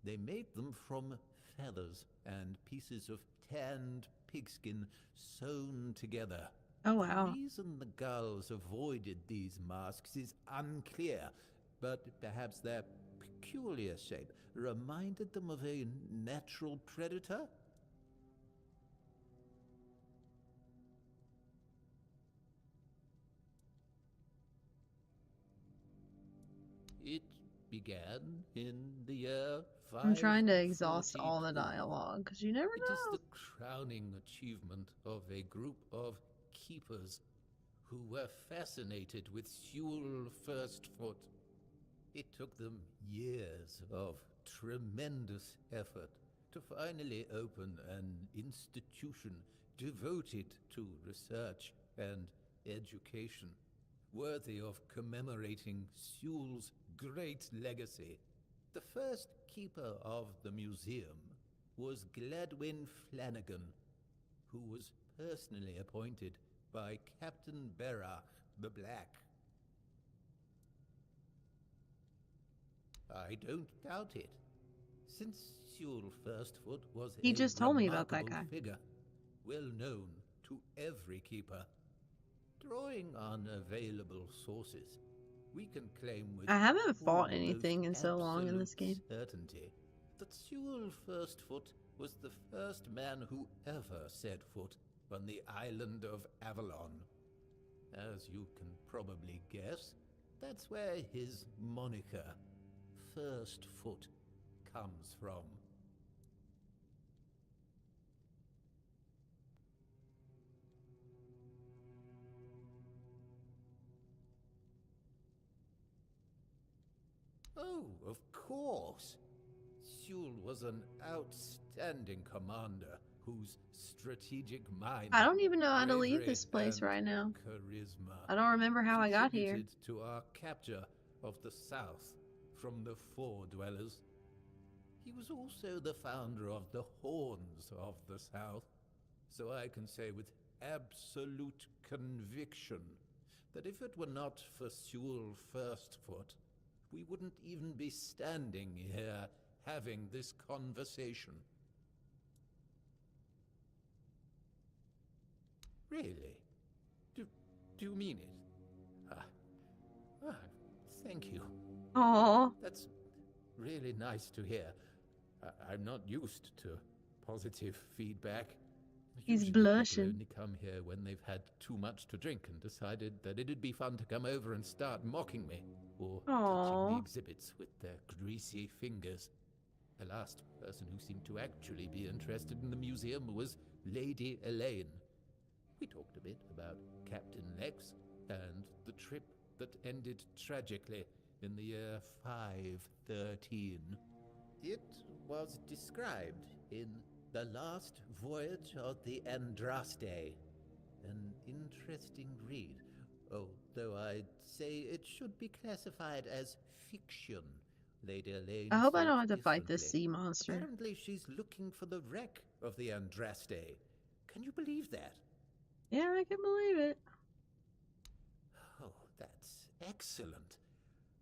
They made them from feathers and pieces of tanned pigskin sewn together. Oh wow. The reason the gulls avoided these masks is unclear, but perhaps their peculiar shape reminded them of a natural predator? began in the year I'm trying to exhaust 542. all the dialogue, because you never It is know. the crowning achievement of a group of keepers who were fascinated with Sewell Firstfoot. It took them years of tremendous effort to finally open an institution devoted to research and education, worthy of commemorating Sewell's great legacy. The first keeper of the museum was Gladwin Flanagan, who was personally appointed by Captain Berach the Black. I don't doubt it, since Sewell Firstfoot was He a just told me about that remarkable guy. figure, well known to every keeper. Drawing on available sources, we can claim with I haven't fought almost anything in so long in this absolute game. certainty that Sewell Firstfoot was the first man who ever set foot on the island of Avalon. As you can probably guess, that's where his moniker, Firstfoot, comes from. Oh, of course. Sewell was an outstanding commander whose strategic mind, I don't even know how to leave bravery, this place and right now. charisma I don't remember how I got here. contributed to our capture of the South from the Four Dwellers. He was also the founder of the Horns of the South, so I can say with absolute conviction that if it were not for Sewell Firstfoot, we wouldn't even be standing here having this conversation. Really? Do you mean it? Thank you. Oh, That's really nice to hear. I'm not used to positive feedback. he's Usually people blushing. only come here when they've had too much to drink and decided that it'd be fun to come over and start mocking me, or touching Aw. the exhibits with their greasy fingers. The last person who seemed to actually be interested in the museum was Lady Elaine. We talked a bit about Captain Lex and the trip that ended tragically in the year 513. It was described in The Last Voyage of the Andraste. An interesting read, although I'd say it should be classified as fiction. Lady Elaine I hope I thought don't have to fight this differently. sea monster. Apparently she's looking for the wreck of the Andraste. Can you believe that? Yeah, I can believe it. Oh, that's excellent.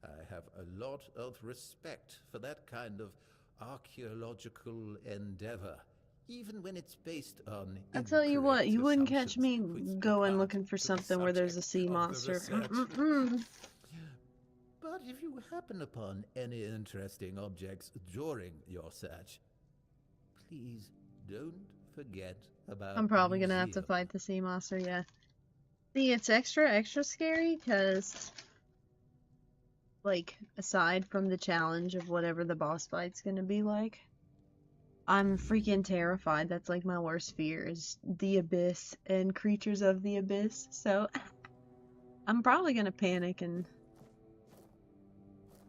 I have a lot of respect for that kind of archaeological endeavor, even when it's based on I tell you what, incorrect you wouldn't catch assumptions me which going depart looking for to the something where there's a subject sea of the monster. research. Mm-mm-mm. But if you happen upon any interesting objects during your search, please don't forget about I'm probably the gonna have to museum. fight the sea monster, yeah. See, it's extra scary because, like, aside from the challenge of whatever the boss fight's gonna be like, I'm freaking terrified. That's like my worst fear is the abyss and creatures of the abyss. So I'm probably gonna panic and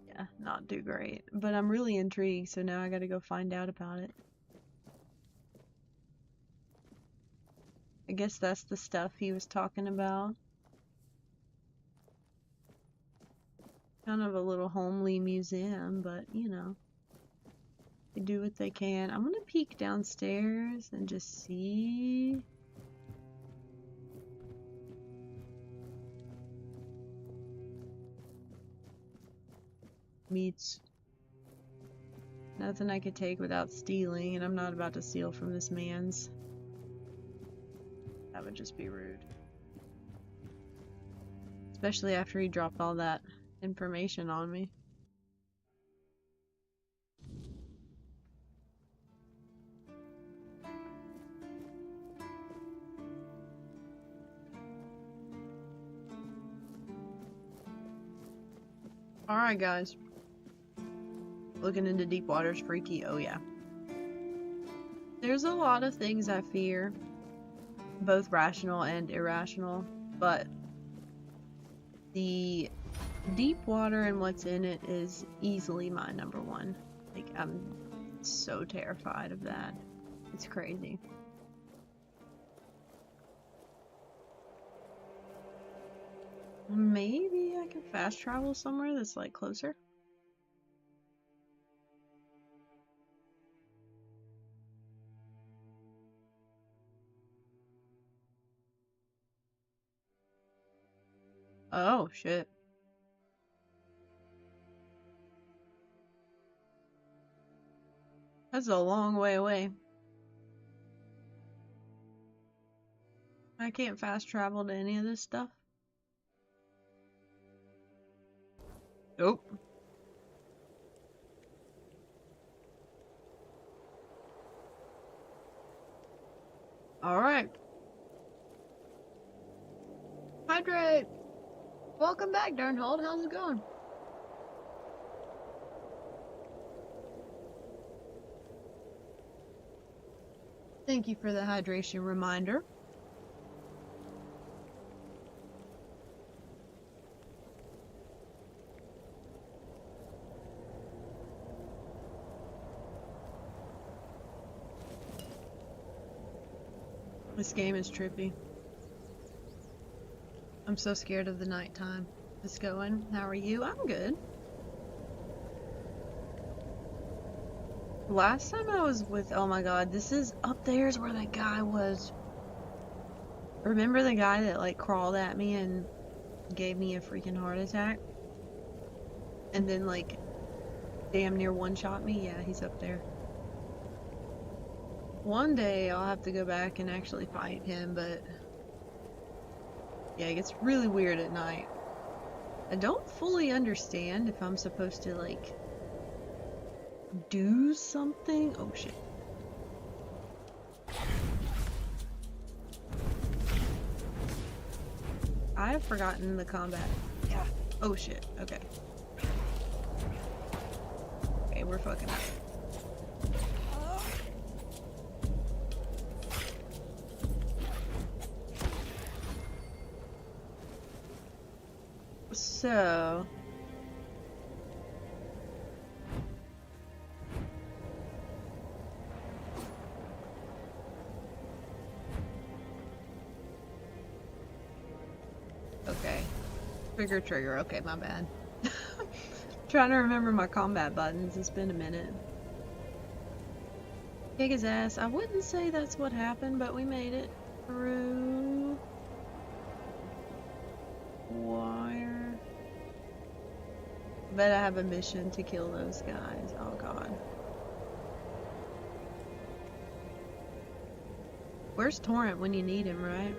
yeah, not do great. But I'm really intrigued, so now I gotta go find out about it. I guess that's the stuff he was talking about. Kind of a little homely museum, but you know, they do what they can. I'm gonna peek downstairs and just see. Meats. Nothing I could take without stealing, and I'm not about to steal from this man's. That would just be rude. Especially after he dropped all that information on me. Alright guys, Looking into deep water's freaky. Oh yeah. There's a lot of things I fear, both rational and irrational, but the deep water and what's in it is easily my number one. Like, I'm so terrified of that. It's crazy. Maybe I can fast travel somewhere that's like closer. Oh shit. That's a long way away. I can't fast travel to any of this stuff. Nope. Alright. Hydrate! Welcome back, Darnhold. How's it going? Thank you for the hydration reminder. This game is trippy. I'm so scared of the nighttime. It's going. How are you? I'm good. Last time I was with, oh my god, this is up there's where that guy was. Remember the guy that like crawled at me and gave me a freaking heart attack? And then like damn near one-shot me? Yeah, he's up there. One day I'll have to go back and actually fight him, but yeah, it gets really weird at night. I don't fully understand if I'm supposed to like do something. Oh shit. I have forgotten the combat. Yeah. Oh shit. Okay. Okay, we're fucking up. So okay. Trigger. Okay, my bad. Trying to remember my combat buttons. It's been a minute. Kick his ass. I wouldn't say that's what happened, but we made it through. Wire. Bet I have a mission to kill those guys. Oh god. Where's Torrent when you need him, right?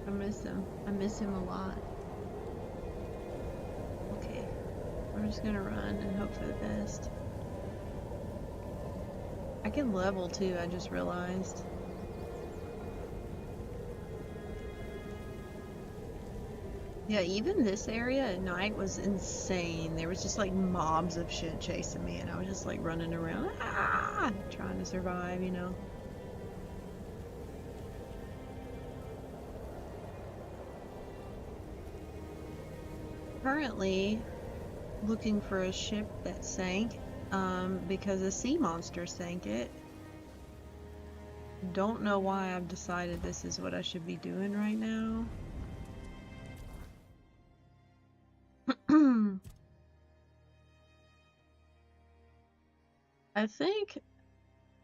I miss him. I miss him a lot. Okay. We're just gonna run and hope for the best. I can level too, I just realized. Yeah, even this area at night was insane. There was just like mobs of shit chasing me and I was just like running around, trying to survive, you know. Currently looking for a ship that sank because a sea monster sank it. Don't know why I've decided this is what I should be doing right now. I think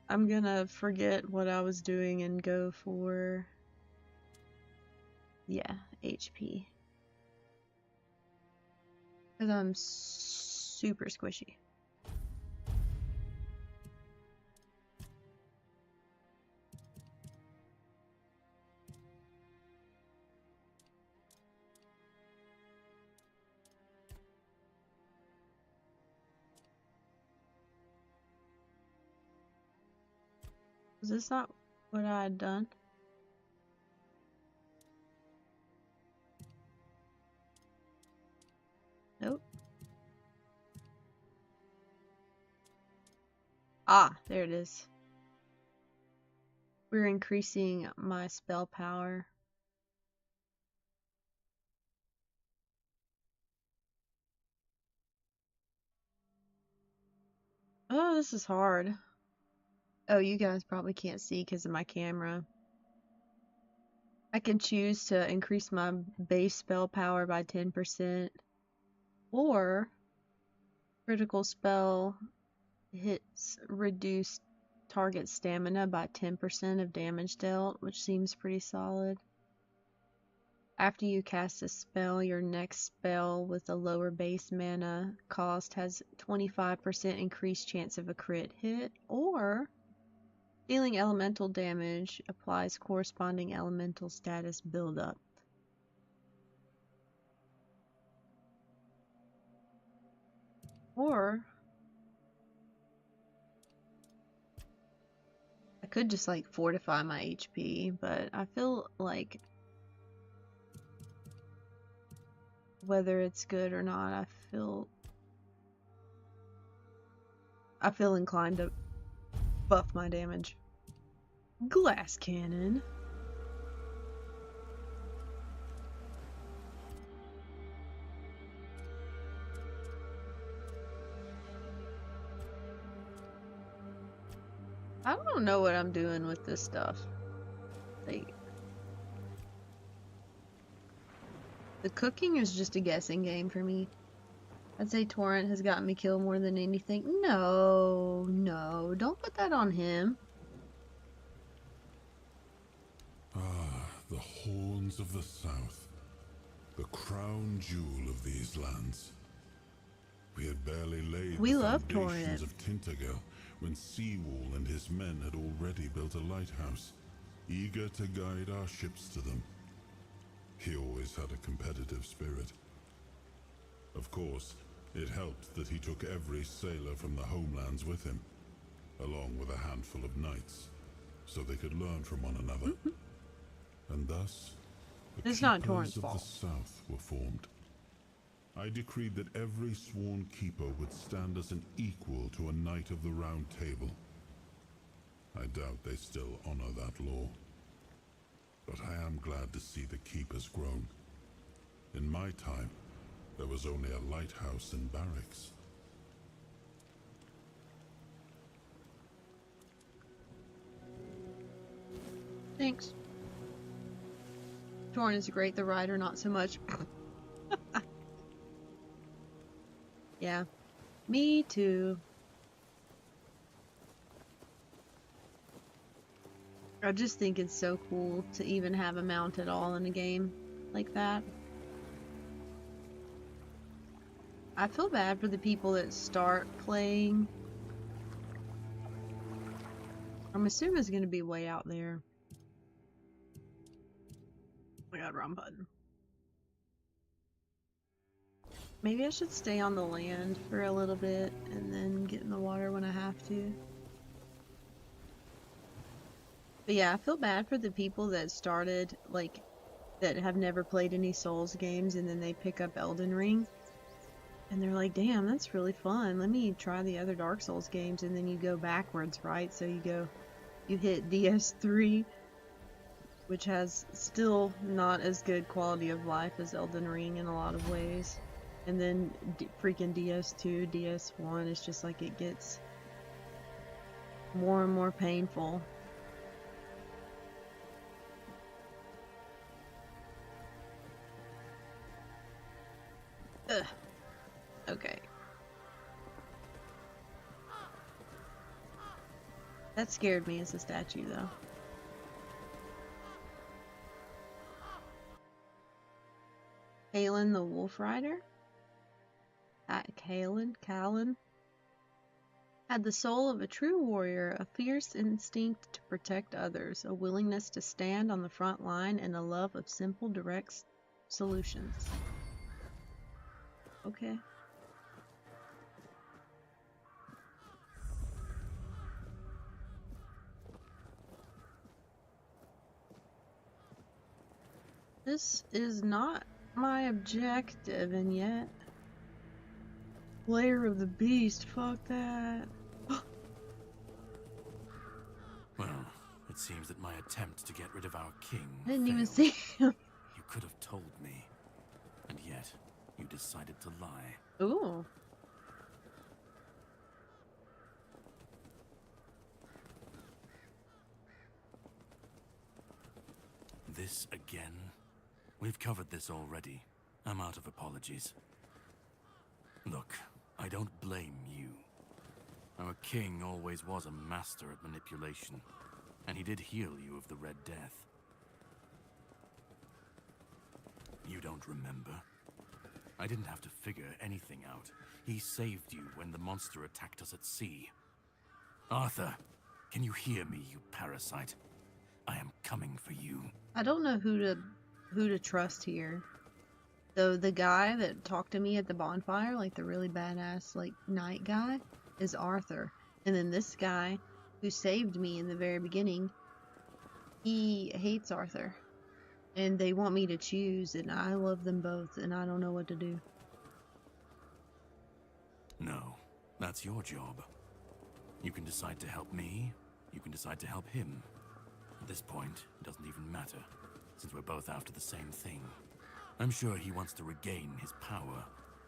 I'm gonna forget what I was doing and go for, yeah, HP. Because I'm super squishy. Was this not what I had done? Nope. Ah, there it is. We're increasing my spell power. Oh, this is hard. Oh, you guys probably can't see because of my camera. I can choose to increase my base spell power by 10%, or critical spell hits reduce target stamina by 10% of damage dealt, which seems pretty solid. After you cast a spell, your next spell with a lower base mana cost has 25% increased chance of a crit hit, or dealing elemental damage applies corresponding elemental status buildup. Or I could just like fortify my HP, but I feel like whether it's good or not, I feel inclined to buff my damage. Glass cannon. I don't know what I'm doing with this stuff. Like, the cooking is just a guessing game for me. I'd say Torrent has gotten me killed more than anything. No, no, don't put that on him. Ah, the horns of the south. The crown jewel of these lands. We had barely laid We the love foundations Torrent. of Tintagel when Seawall and his men had already built a lighthouse, eager to guide our ships to them. He always had a competitive spirit. Of course, it helped that he took every sailor from the homelands with him, along with a handful of knights, so they could learn from one another. And thus, the It's not Keepers Torrent's of the fault. South were formed. I decreed that every sworn keeper would stand as an equal to a knight of the Round Table. I doubt they still honor that law. But I am glad to see the keep has grown. In my time, there was only a lighthouse and barracks. Thanks. Torrent is great, the rider not so much. Yeah, me too. I just think it's so cool to even have a mount at all in a game like that. I feel bad for the people that start playing. I'm assuming it's going to be way out there. I got wrong button. Maybe I should stay on the land for a little bit and then get in the water when I have to. But yeah, I feel bad for the people that started, like, that have never played any Souls games and then they pick up Elden Ring. And they're like, damn, that's really fun. Let me try the other Dark Souls games. And then you go backwards, right? So you hit DS3, which has still not as good quality of life as Elden Ring in a lot of ways. And then freaking DS2, DS1, it's just like it gets more and more painful. Ugh. Okay. That scared me as a statue, though. Kalen the Wolf Rider? Kalen? Had the soul of a true warrior, a fierce instinct to protect others, a willingness to stand on the front line, and a love of simple, direct solutions. Okay. This is not my objective, and yet... Lair of the Beast, fuck that. It seems that my attempt to get rid of our king I didn't even failed. see him. You could have told me. And yet, you decided to lie. Ooh. This again? We've covered this already. I'm out of apologies. Look, I don't blame you. Our king always was a master at manipulation, and he did heal you of the Red Death. You don't remember? I didn't have to figure anything out. He saved you when the monster attacked us at sea. Arthur, can you hear me, you parasite? I am coming for you. I don't know who to trust here. So the guy that talked to me at the bonfire, like the really badass like knight guy, is Arthur. And then this guy who saved me in the very beginning, he hates Arthur. And they want me to choose, and I love them both, and I don't know what to do. No, that's your job. You can decide to help me, you can decide to help him. At this point, it doesn't even matter, since we're both after the same thing. I'm sure he wants to regain his power.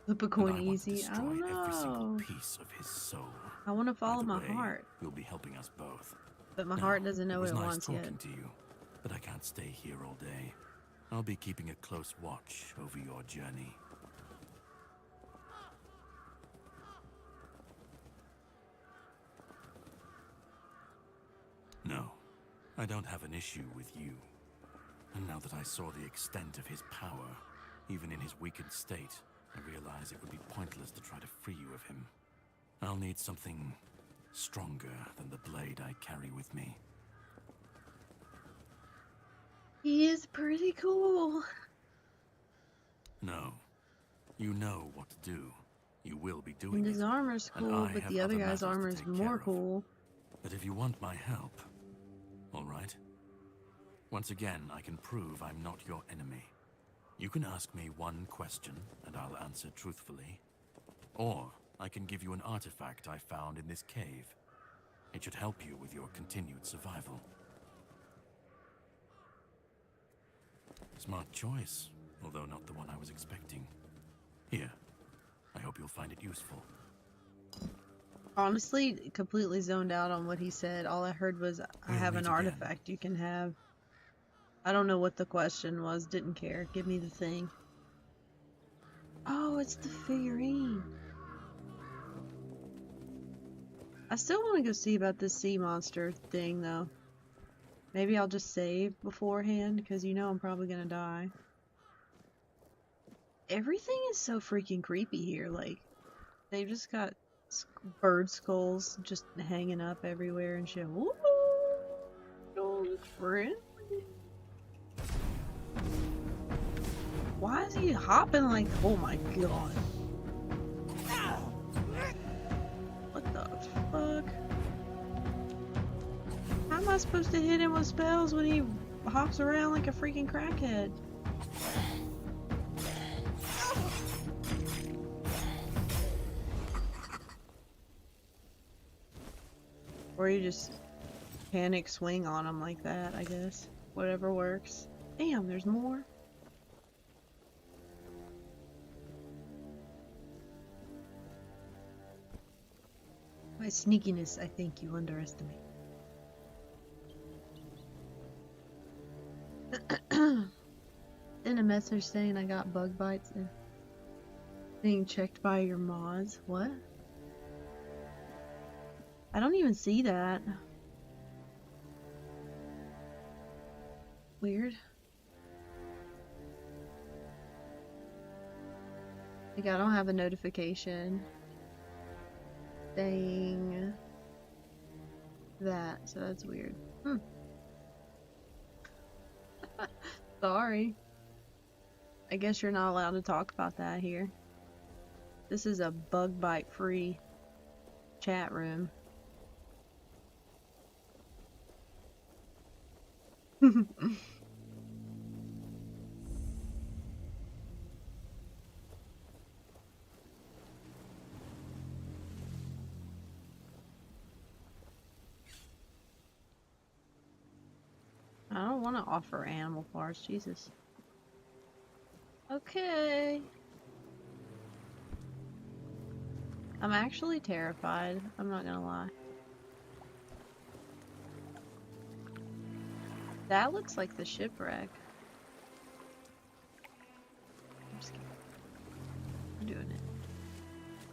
Flip a And coin I want to easy. I destroy don't every single know. piece of his soul. I want to follow Either my way, heart, you'll be helping us both. but my Now, heart doesn't know it what was it nice wants talking yet. to you, but I can't stay here all day. I'll be keeping a close watch over your journey. No, I don't have an issue with you. And now that I saw the extent of his power, even in his weakened state, I realize it would be pointless to try to free you of him. I'll need something stronger than the blade I carry with me. He is pretty cool. No. You know what to do. You will be doing And his it. armor's and cool, I but have the other other guy's matters to armor's take more care of. cool. But if you want my help, all right? Once again, I can prove I'm not your enemy. You can ask me one question, and I'll answer truthfully. Or I can give you an artifact I found in this cave. It should help you with your continued survival. Smart choice, although not the one I was expecting. Here, I hope you'll find it useful. Honestly, completely zoned out on what he said. All I heard was, I We'll have meet an again. artifact you can have. I don't know what the question was. Didn't care. Give me the thing. Oh, it's the figurine. I still want to go see about this sea monster thing, though. Maybe I'll just save beforehand, because you know I'm probably gonna die. Everything is so freaking creepy here. Like, they've just got bird skulls just hanging up everywhere and shit. Ooh, don't look friendly. Why is he hopping like? Oh my god! What the fuck? How am I supposed to hit him with spells when he hops around like a freaking crackhead? Or you just panic swing on him like that, I guess. Whatever works. Damn, there's more. My sneakiness, I think you underestimate. In a message saying I got bug bites and being checked by your mods. What? I don't even see that. Weird. Like, I don't have a notification saying that, so that's weird. Sorry. I guess you're not allowed to talk about that here. This is a bug bite free chat room. I don't want to offer animal parts, Jesus. Okay. I'm actually terrified, I'm not gonna lie. That looks like the shipwreck. I'm scared. I'm doing it.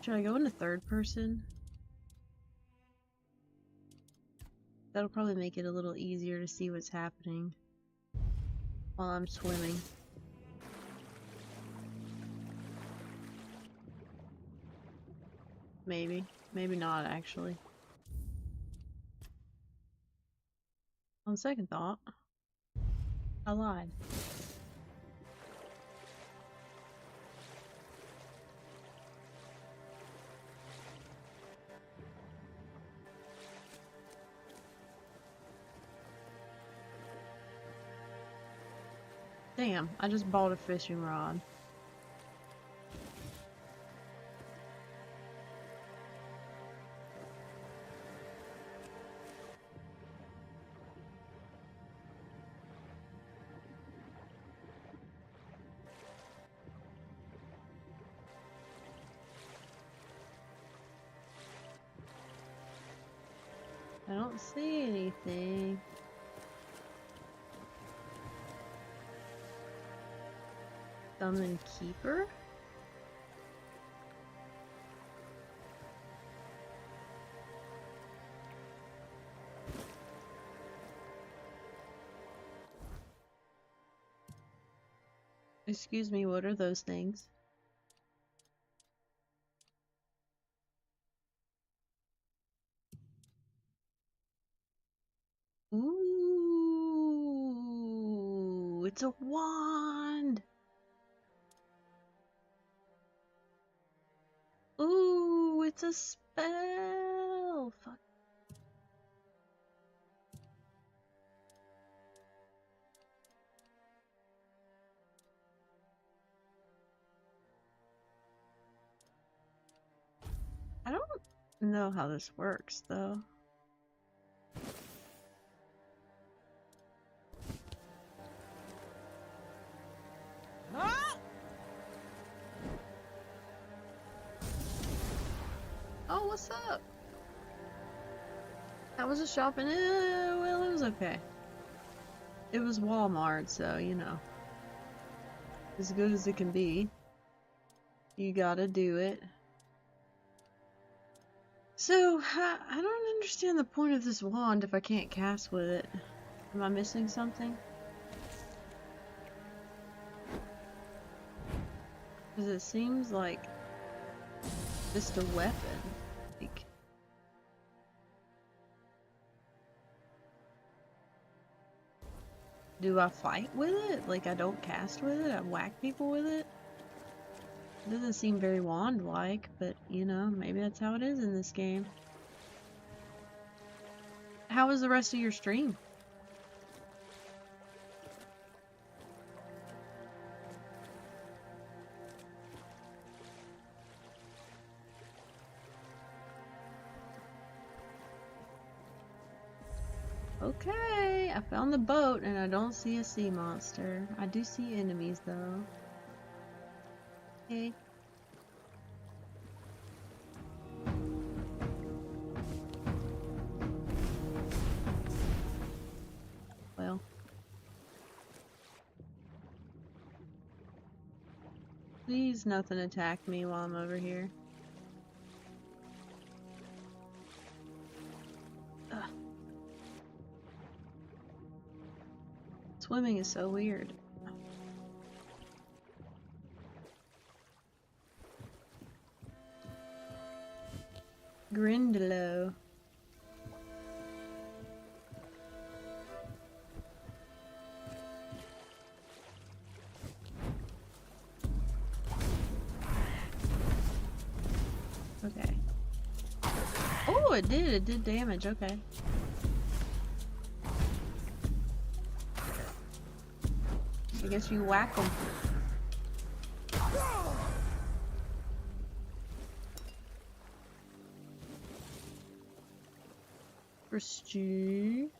Should I go into third person? That'll probably make it a little easier to see what's happening while I'm swimming. Maybe. Maybe not, actually. On second thought, I lied. Damn, I just bought a fishing rod. I don't see anything. Summon Keeper? Excuse me, what are those things? Ooh, it's a wand! Ooh, it's a spell! Fuck. I don't know how this works, though. Oh, what's up? How was the shopping? Well, it was okay. It was Walmart, so, you know. As good as it can be. You gotta do it. So, I don't understand the point of this wand if I can't cast with it. Am I missing something? Because it seems like just a weapon. Like, do I fight with it? Like, I don't cast with it? I whack people with it? It doesn't seem very wand-like, but, you know, maybe that's how it is in this game. How was the rest of your stream? Okay, I found the boat and I don't see a sea monster. I do see enemies though. Okay. Well. Please nothing attack me while I'm over here. Ugh. Swimming is so weird. Grindlow. Okay. Oh, it did damage, okay. I guess you whack them. For stew.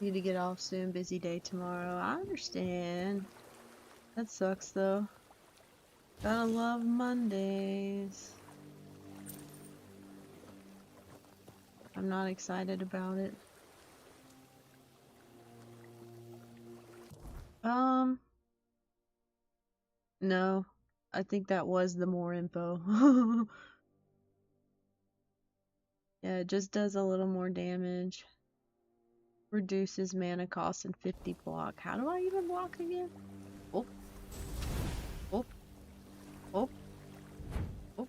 Need to get off soon. Busy day tomorrow. I understand. That sucks though. Gotta love Mondays. I'm not excited about it. No. I think that was the more info. Yeah, it just does a little more damage. Reduces mana cost and 50 block. How do I even block again? Oh. Oh. Oh. Oh.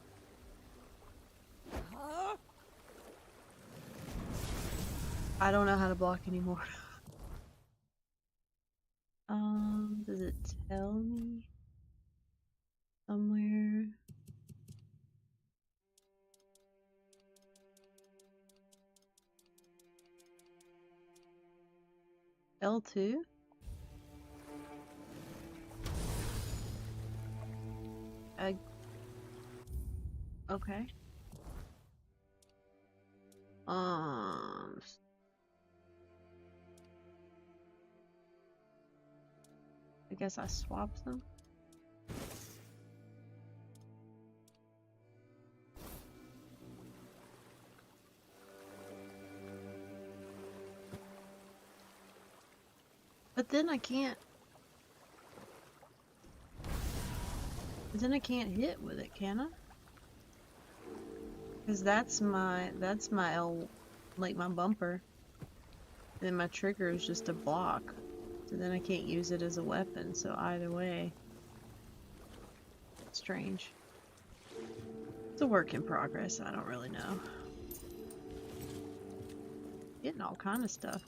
I don't know how to block anymore. Does it tell me somewhere? L2? Okay. I guess I swapped them. But then I can't. But then I can't hit with it, can I? Because that's my L, like my bumper. Then my trigger is just a block. So then I can't use it as a weapon, so either way. Strange. It's a work in progress, I don't really know. Getting all kind of stuff.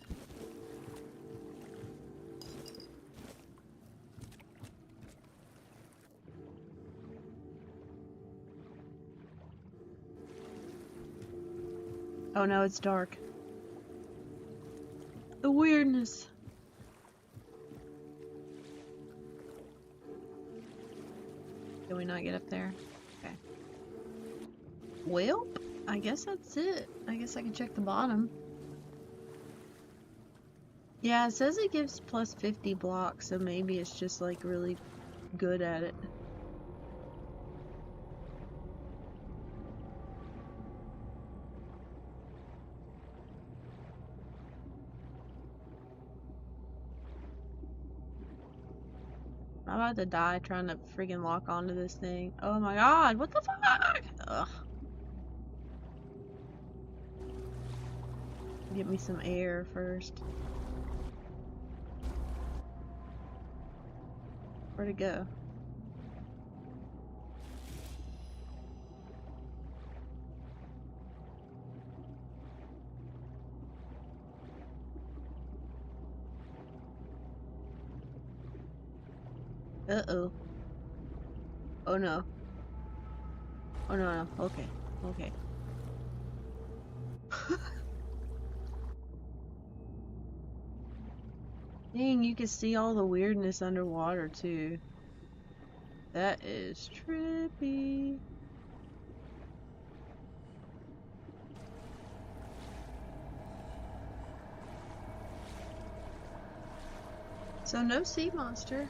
Oh no, it's dark. The weirdness. Can we not get up there? Okay. Well, I guess that's it. I guess I can check the bottom. Yeah, it says it gives plus 50 blocks, so maybe it's just like really good at it. I'm about to die trying to freaking lock onto this thing. Oh my god, what the fuck? Ugh. Get me some air first. Where'd it go? Uh-oh. Oh no. Oh no, no. Okay. Okay. Dang, you can see all the weirdness underwater too. That is trippy. So no sea monster.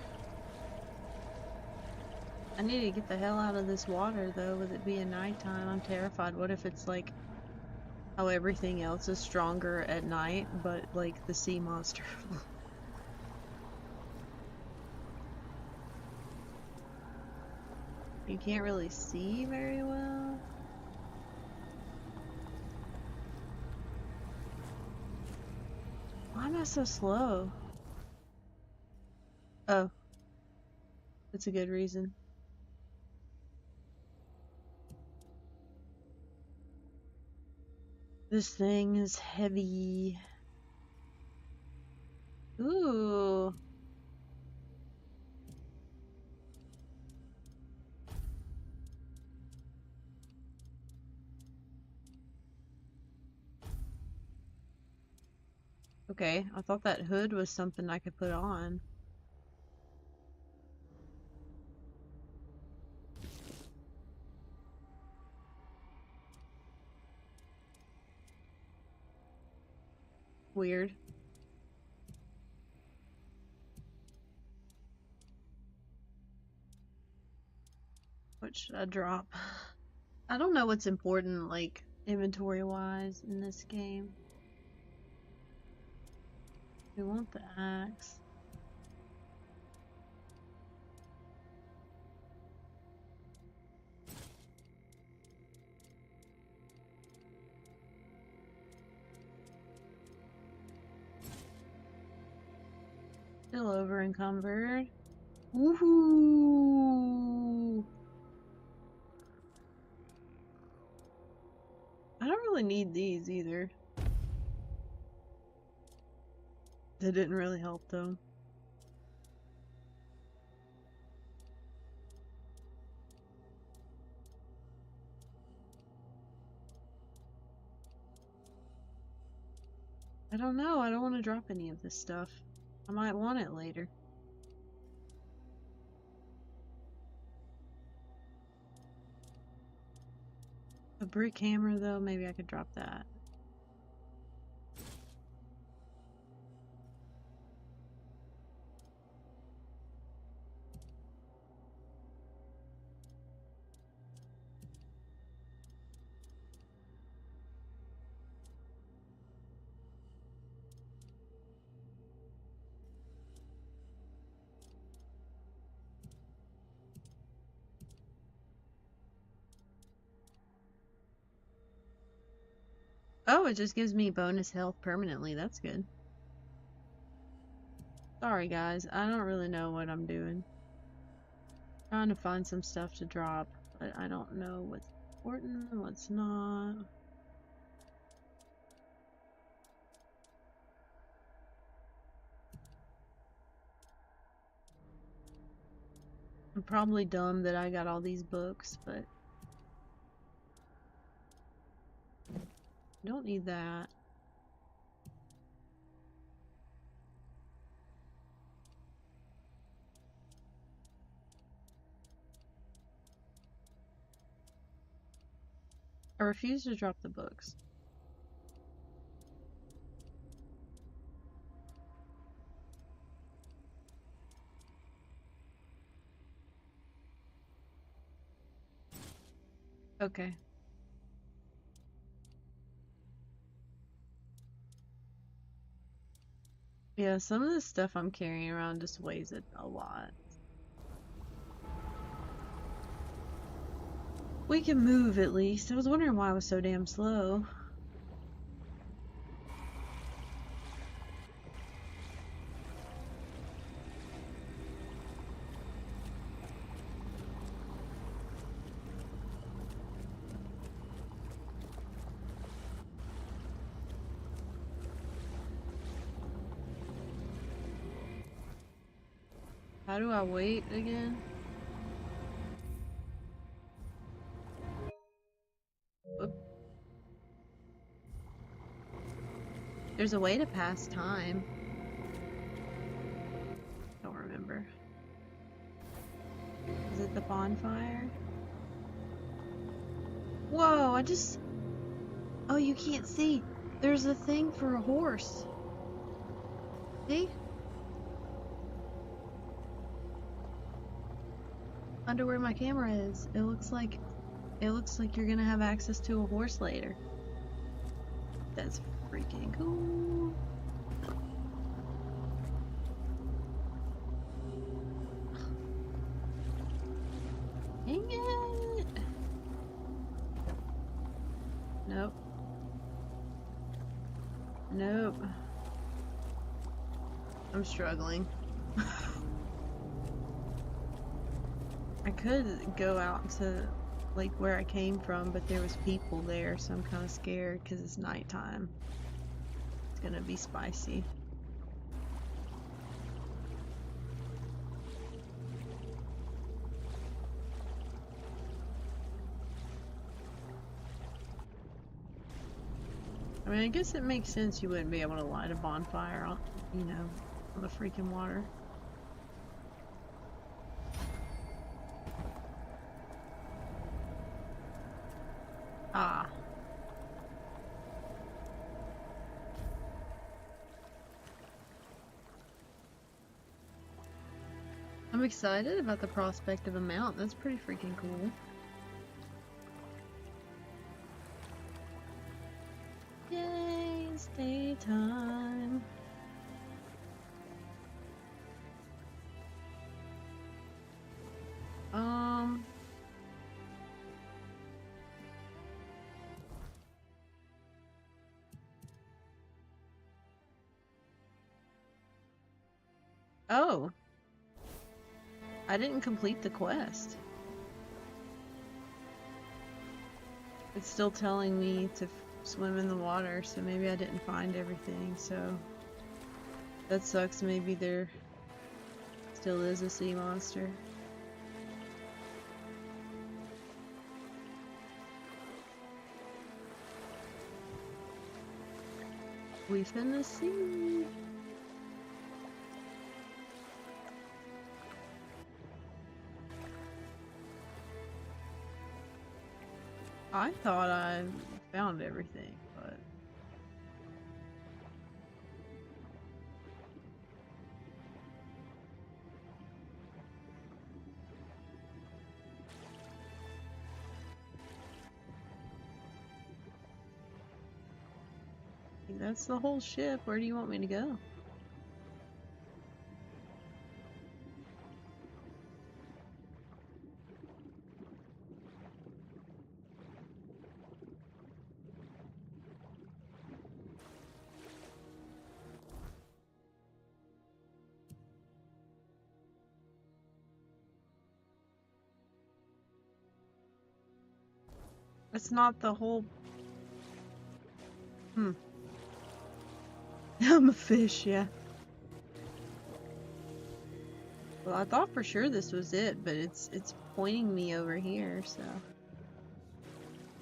I need to get the hell out of this water though, with it being nighttime. I'm terrified. What if it's like how everything else is stronger at night, but like the sea monster? You can't really see very well. Why am I so slow? Oh. That's a good reason. This thing is heavy. Ooh. Okay, I thought that hood was something I could put on. Weird. What should I drop? I don't know what's important, like, inventory-wise in this game. We want the axe. Still over encumbered. Woohoo! I don't really need these either. They didn't really help though. I don't know. I don't want to drop any of this stuff. I might want it later. A brick hammer though, maybe I could drop that. Oh, it just gives me bonus health permanently. That's good. Sorry guys, I don't really know what I'm doing. Trying to find some stuff to drop, but I don't know what's important and what's not. I'm probably dumb that I got all these books, but don't need that. I refuse to drop the books. Okay. Yeah, some of the stuff I'm carrying around just weighs it a lot. We can move at least. I was wondering why I was so damn slow. How do I wait again? Whoop. There's a way to pass time. Don't remember. Is it the bonfire? Whoa, I just... Oh, you can't see. There's a thing for a horse. See? Under where my camera is. It looks like you're gonna have access to a horse later. That's freaking cool. Dang it! Nope. Nope. I'm struggling. I could go out to like where I came from, but there was people there, so I'm kind of scared because it's nighttime. It's gonna be spicy. I mean, I guess it makes sense you wouldn't be able to light a bonfire on, you know, on the freaking water. Ah. I'm excited about the prospect of a mount. That's pretty freaking cool. Yay, it's daytime. Oh. I didn't complete the quest. It's still telling me to swim in the water, so maybe I didn't find everything, so that sucks. Maybe there still is a sea monster. We finna see. I thought I found everything, but that's the whole ship. Where do you want me to go? It's not the whole... I'm a fish, yeah. Well, I thought for sure this was it, but it's pointing me over here, so...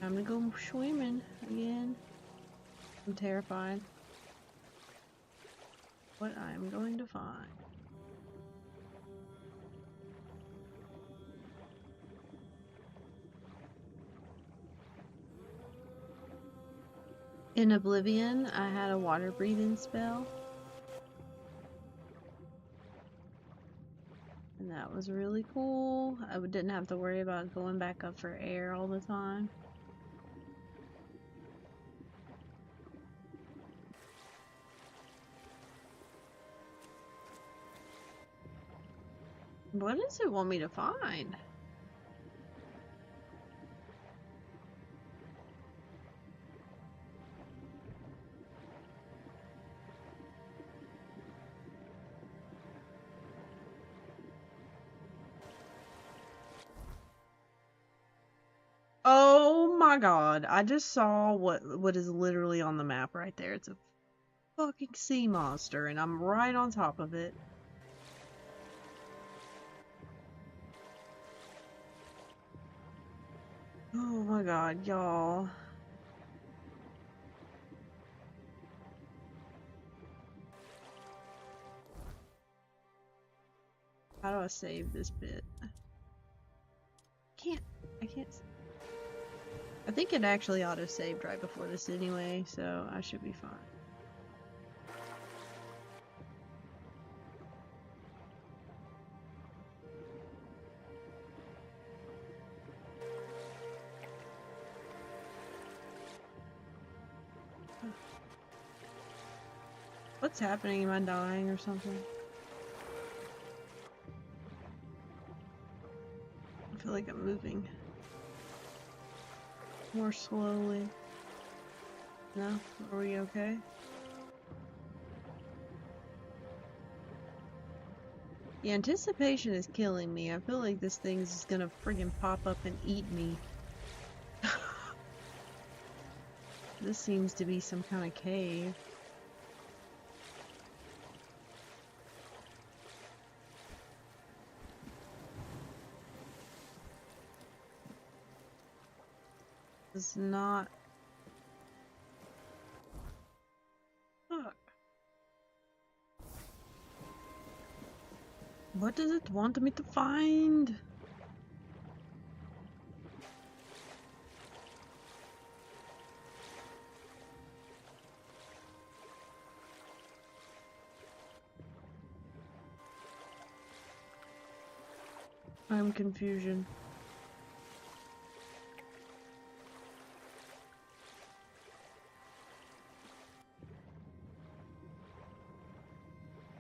Time to go swimming again. I'm terrified. What I'm going to find. In Oblivion, I had a water breathing spell. And that was really cool. I didn't have to worry about going back up for air all the time. What does it want me to find? Oh my god, I just saw what is literally on the map right there. It's a fucking sea monster and I'm right on top of it. Oh my god, y'all. How do I save this bit? I can't. I think it actually auto-saved right before this anyway, so I should be fine. What's happening? Am I dying or something? I feel like I'm moving more slowly. No? Are we okay? The anticipation is killing me. I feel like this thing is just gonna friggin' pop up and eat me. This seems to be some kind of cave. It's not... Fuck. What does it want me to find? I'm confusion.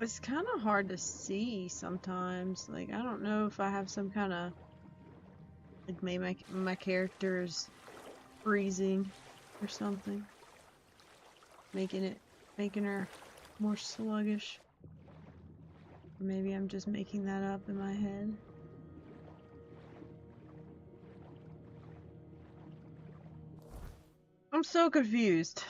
It's kind of hard to see sometimes. Like, I don't know if I have some kind of, like, maybe my character's freezing or something, making her more sluggish. Or maybe I'm just making that up in my head. I'm so confused.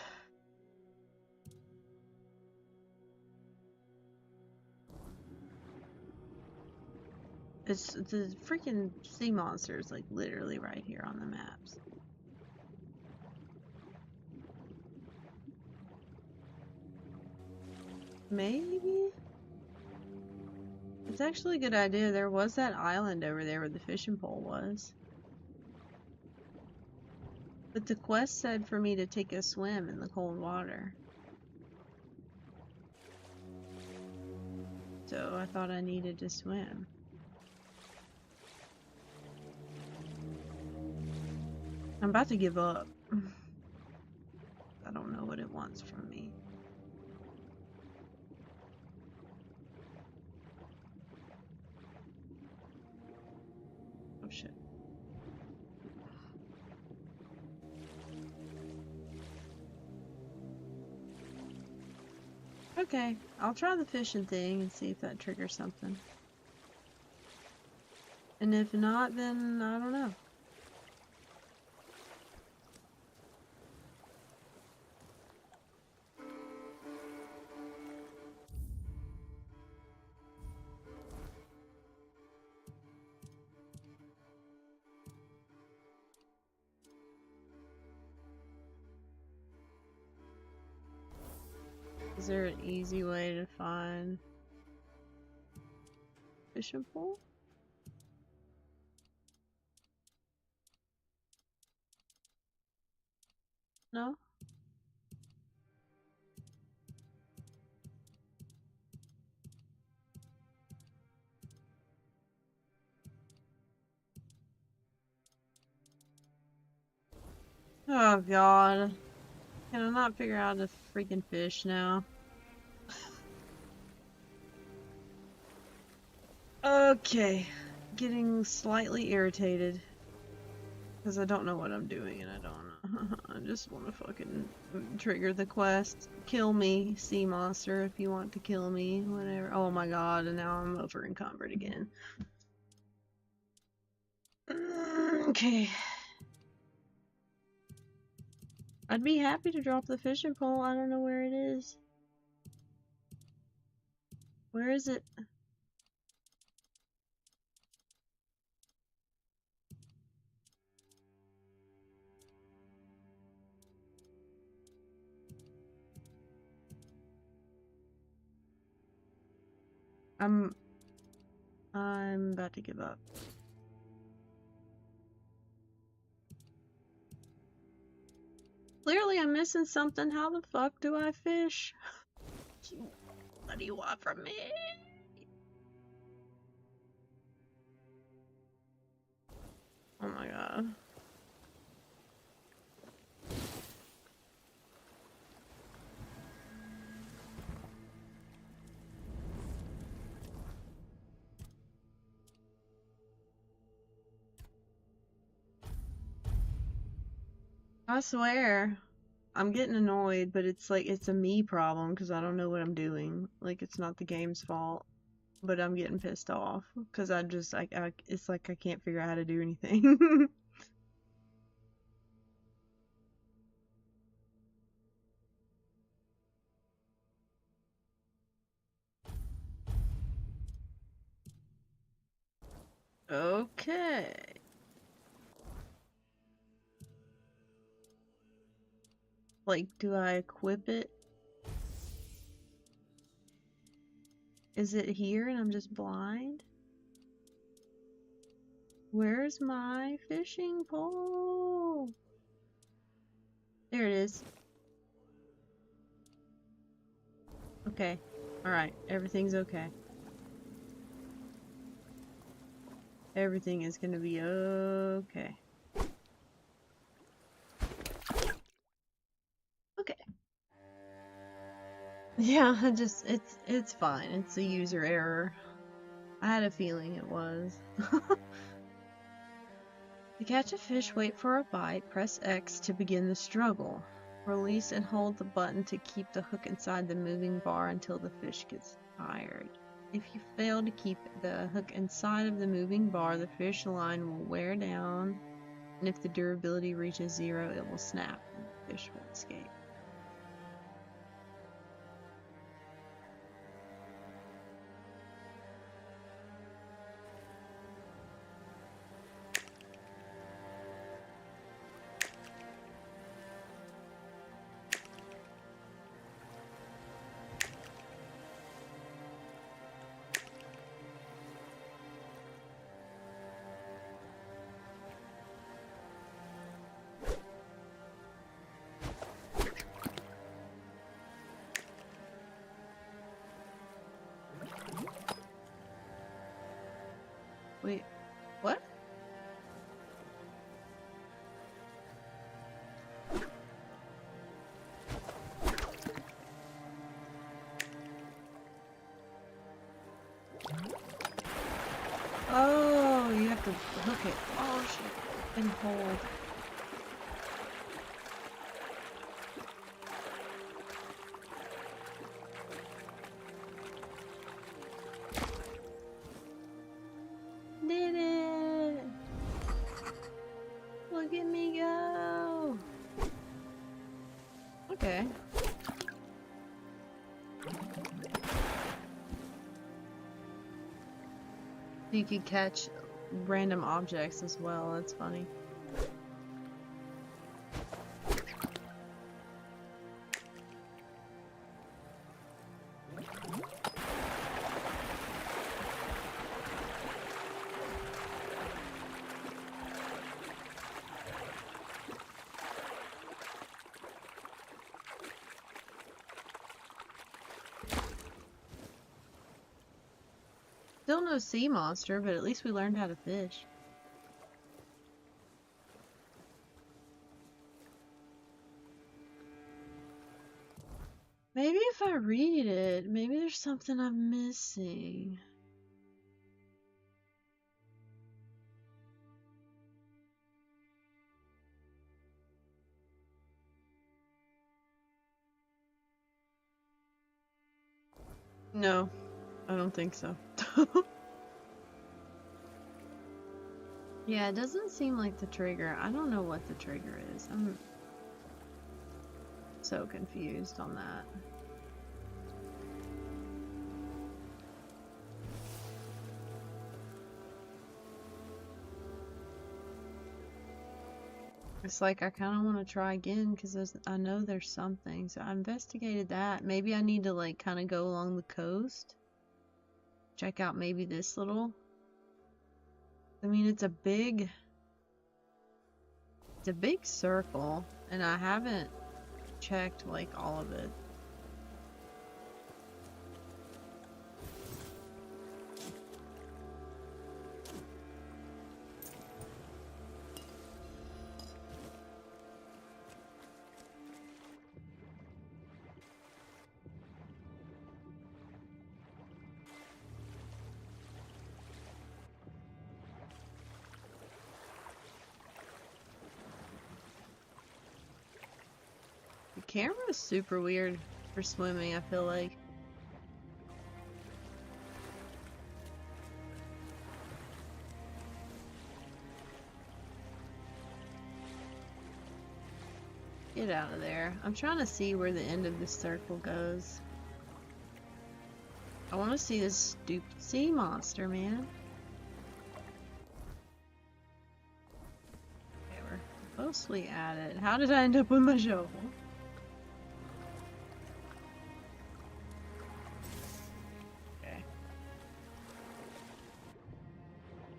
It's the freaking sea monster is like literally right here on the maps. Maybe? It's actually a good idea. There was that island over there where the fishing pole was. But the quest said for me to take a swim in the cold water. So I thought I needed to swim. I'm about to give up. I don't know what it wants from me. Oh shit. Okay, I'll try the fishing thing and see if that triggers something. And if not, then I don't know. Is there an easy way to find fishing pole? No? Oh god. Can I not figure out how to freaking fish now? Okay. Getting slightly irritated. Because I don't know what I'm doing and I don't know. I just want to fucking trigger the quest. Kill me, sea monster, if you want to kill me. Whatever. Oh my god, and now I'm over encumbered again. Okay. I'd be happy to drop the fishing pole. I don't know where it is. Where is it? I'm about to give up. Clearly I'm missing something. How the fuck do I fish? What do you want from me? Oh my god. I swear. I'm getting annoyed, but it's like, it's a me problem because I don't know what I'm doing. Like, it's not the game's fault, but I'm getting pissed off because it's like I can't figure out how to do anything. Okay. Like, do I equip it? Is it here and I'm just blind? Where's my fishing pole? There it is. Okay. Alright, everything's okay. Everything is gonna be okay. Okay. Yeah, it's fine. It's a user error. I had a feeling it was. To catch a fish, wait for a bite, press X to begin the struggle. Release and hold the button to keep the hook inside the moving bar until the fish gets tired. If you fail to keep the hook inside of the moving bar, the fish line will wear down, and if the durability reaches 0, it will snap, and the fish will escape. Wait, what? Oh, you have to hook it. Oh shit. And hold. Did it! Look at me go! Okay. You could catch random objects as well, that's funny. Still no sea monster, but at least we learned how to fish. Maybe if I read it, maybe there's something I'm missing. No, I don't think so. Yeah, it doesn't seem like the trigger. I don't know what the trigger is. I'm so confused on that. It's like I kind of want to try again because I know there's something. So I investigated that. Maybe I need to like kind of go along the coast. Check out maybe this little. I mean, it's a big circle, and I haven't checked like all of it. The camera is super weird for swimming, I feel like. Get out of there. I'm trying to see where the end of this circle goes. I want to see this stupid sea monster, man. Okay, we're mostly at it. How did I end up with my shovel? Okay.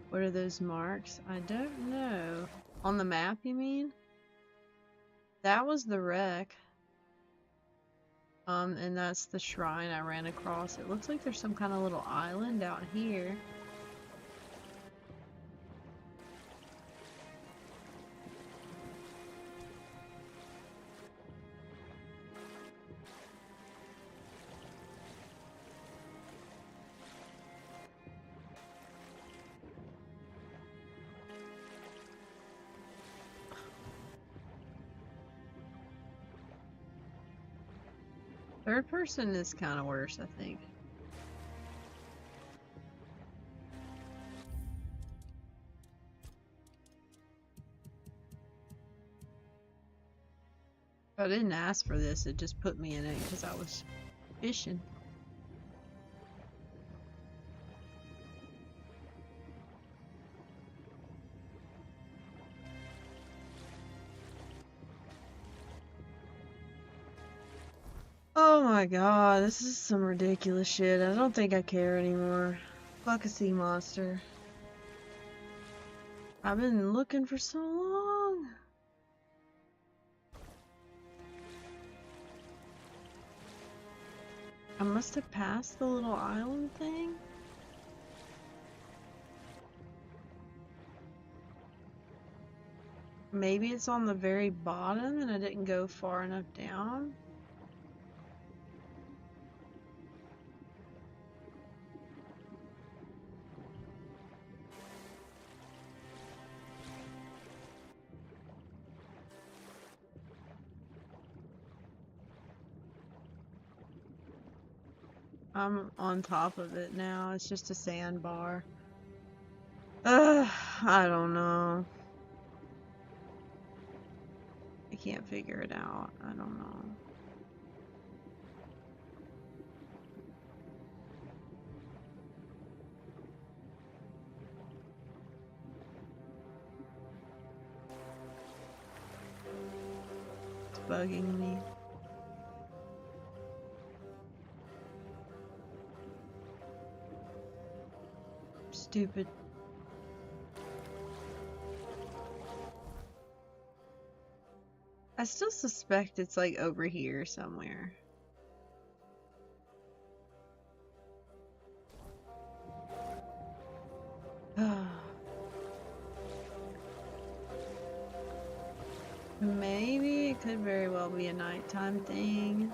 What are those marks? I don't know. On the map, you mean? That was the wreck. And that's the shrine I ran across. It looks like there's some kind of little island out here. Third person is kind of worse, I think. I didn't ask for this, it just put me in it because I was fishing. Oh my god, this is some ridiculous shit. I don't think I care anymore. Fuck a sea monster. I've been looking for so long. I must have passed the little island thing. Maybe it's on the very bottom and I didn't go far enough down. I'm on top of it now. It's just a sandbar. I don't know. I can't figure it out. I don't know. It's bugging me. Stupid. I still suspect it's like over here somewhere. Maybe it could very well be a nighttime thing.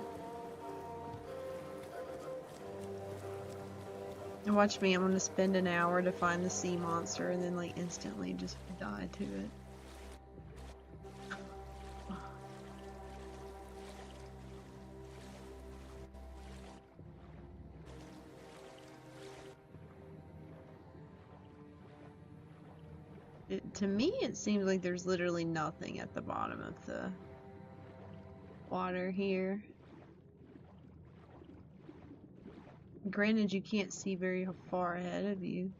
And watch me, I'm gonna spend an hour to find the sea monster and then like instantly just die to it. To me, it seems like there's literally nothing at the bottom of the water here. Granted, you can't see very far ahead of you.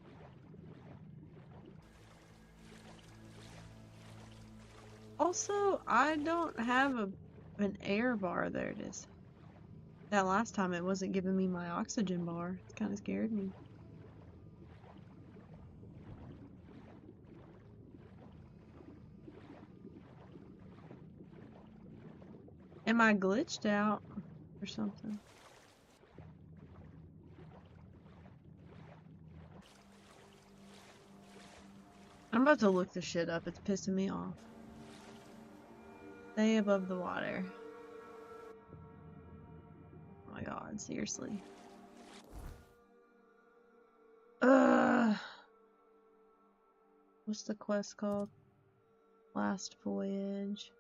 Also, I don't have an air bar. There it is. That last time it wasn't giving me my oxygen bar. It kind of scared me. Am I glitched out or something? I'm about to look this shit up. It's pissing me off. Stay above the water. Oh my god, seriously. What's the quest called? Last Voyage.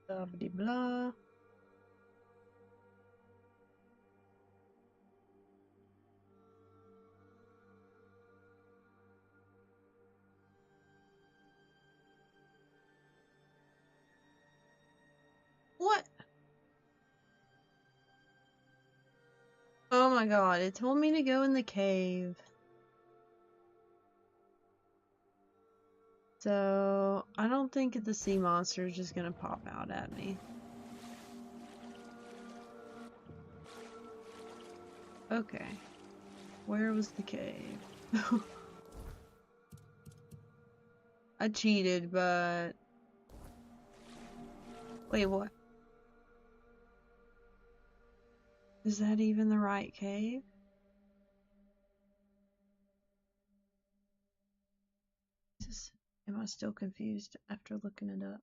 Blah blah blah. What? Oh my god, it told me to go in the cave. So, I don't think the sea monster is just gonna pop out at me. Okay. Where was the cave? I cheated, but... Wait, what? Is that even the right cave? Am I still confused after looking it up?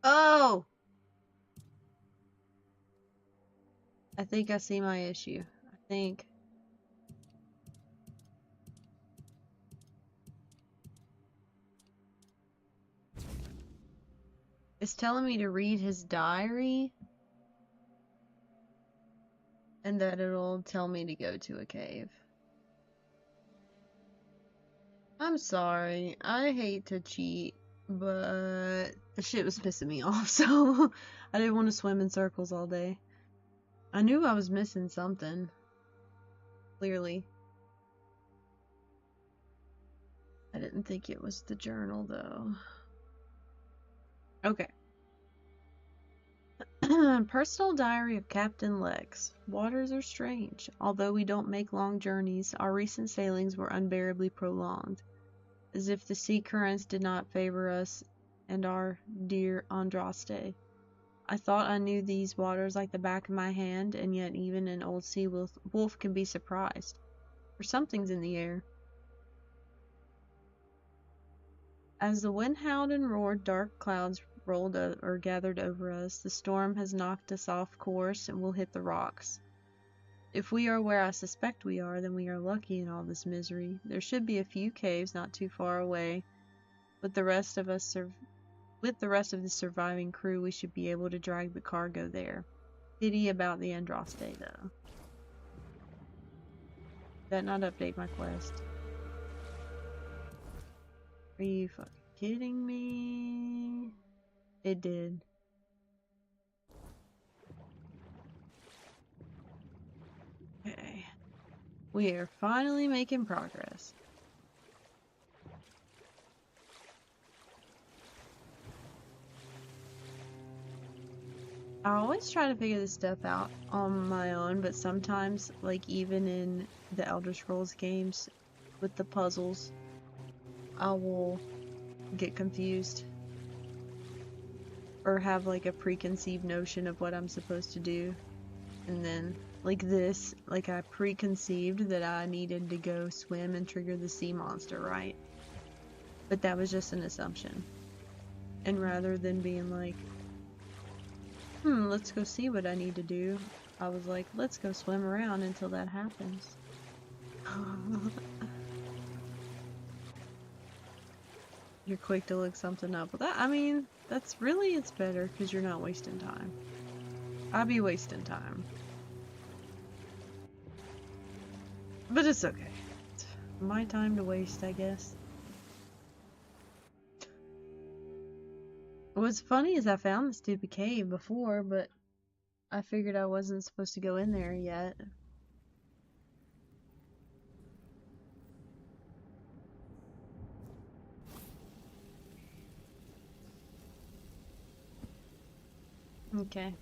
Oh! I think I see my issue. I think... It's telling me to read his diary. And that it'll tell me to go to a cave. I'm sorry. I hate to cheat. But the shit was pissing me off, so I didn't want to swim in circles all day. I knew I was missing something. Clearly. I didn't think it was the journal, though. Okay. Personal diary of Captain Lex. Waters are strange. Although we don't make long journeys, our recent sailings were unbearably prolonged. As if the sea currents did not favor us and our dear Andraste. I thought I knew these waters like the back of my hand, and yet even an old sea wolf can be surprised. For something's in the air. As the wind howled and roared, dark clouds rolled or gathered over us. The storm has knocked us off course and will hit the rocks. If we are where I suspect we are, then we are lucky in all this misery. There should be a few caves not too far away. With the rest of the surviving crew, we should be able to drag the cargo there. Pity about the Andraste, though. Did that not update my quest? Are you fucking kidding me? It did. Okay. We are finally making progress. I always try to figure this stuff out on my own, but sometimes, like even in the Elder Scrolls games with the puzzles, I will get confused or have like a preconceived notion of what I'm supposed to do, and then like this, like I preconceived that I needed to go swim and trigger the sea monster, right? But that was just an assumption, and rather than being like, let's go see what I need to do, I was like, let's go swim around until that happens. You're quick to look something up. Well, that, I mean, that's really, it's better because you're not wasting time. I'd be wasting time. But it's okay. It's my time to waste, I guess. What's funny is I found the stupid cave before, but I figured I wasn't supposed to go in there yet. Okay.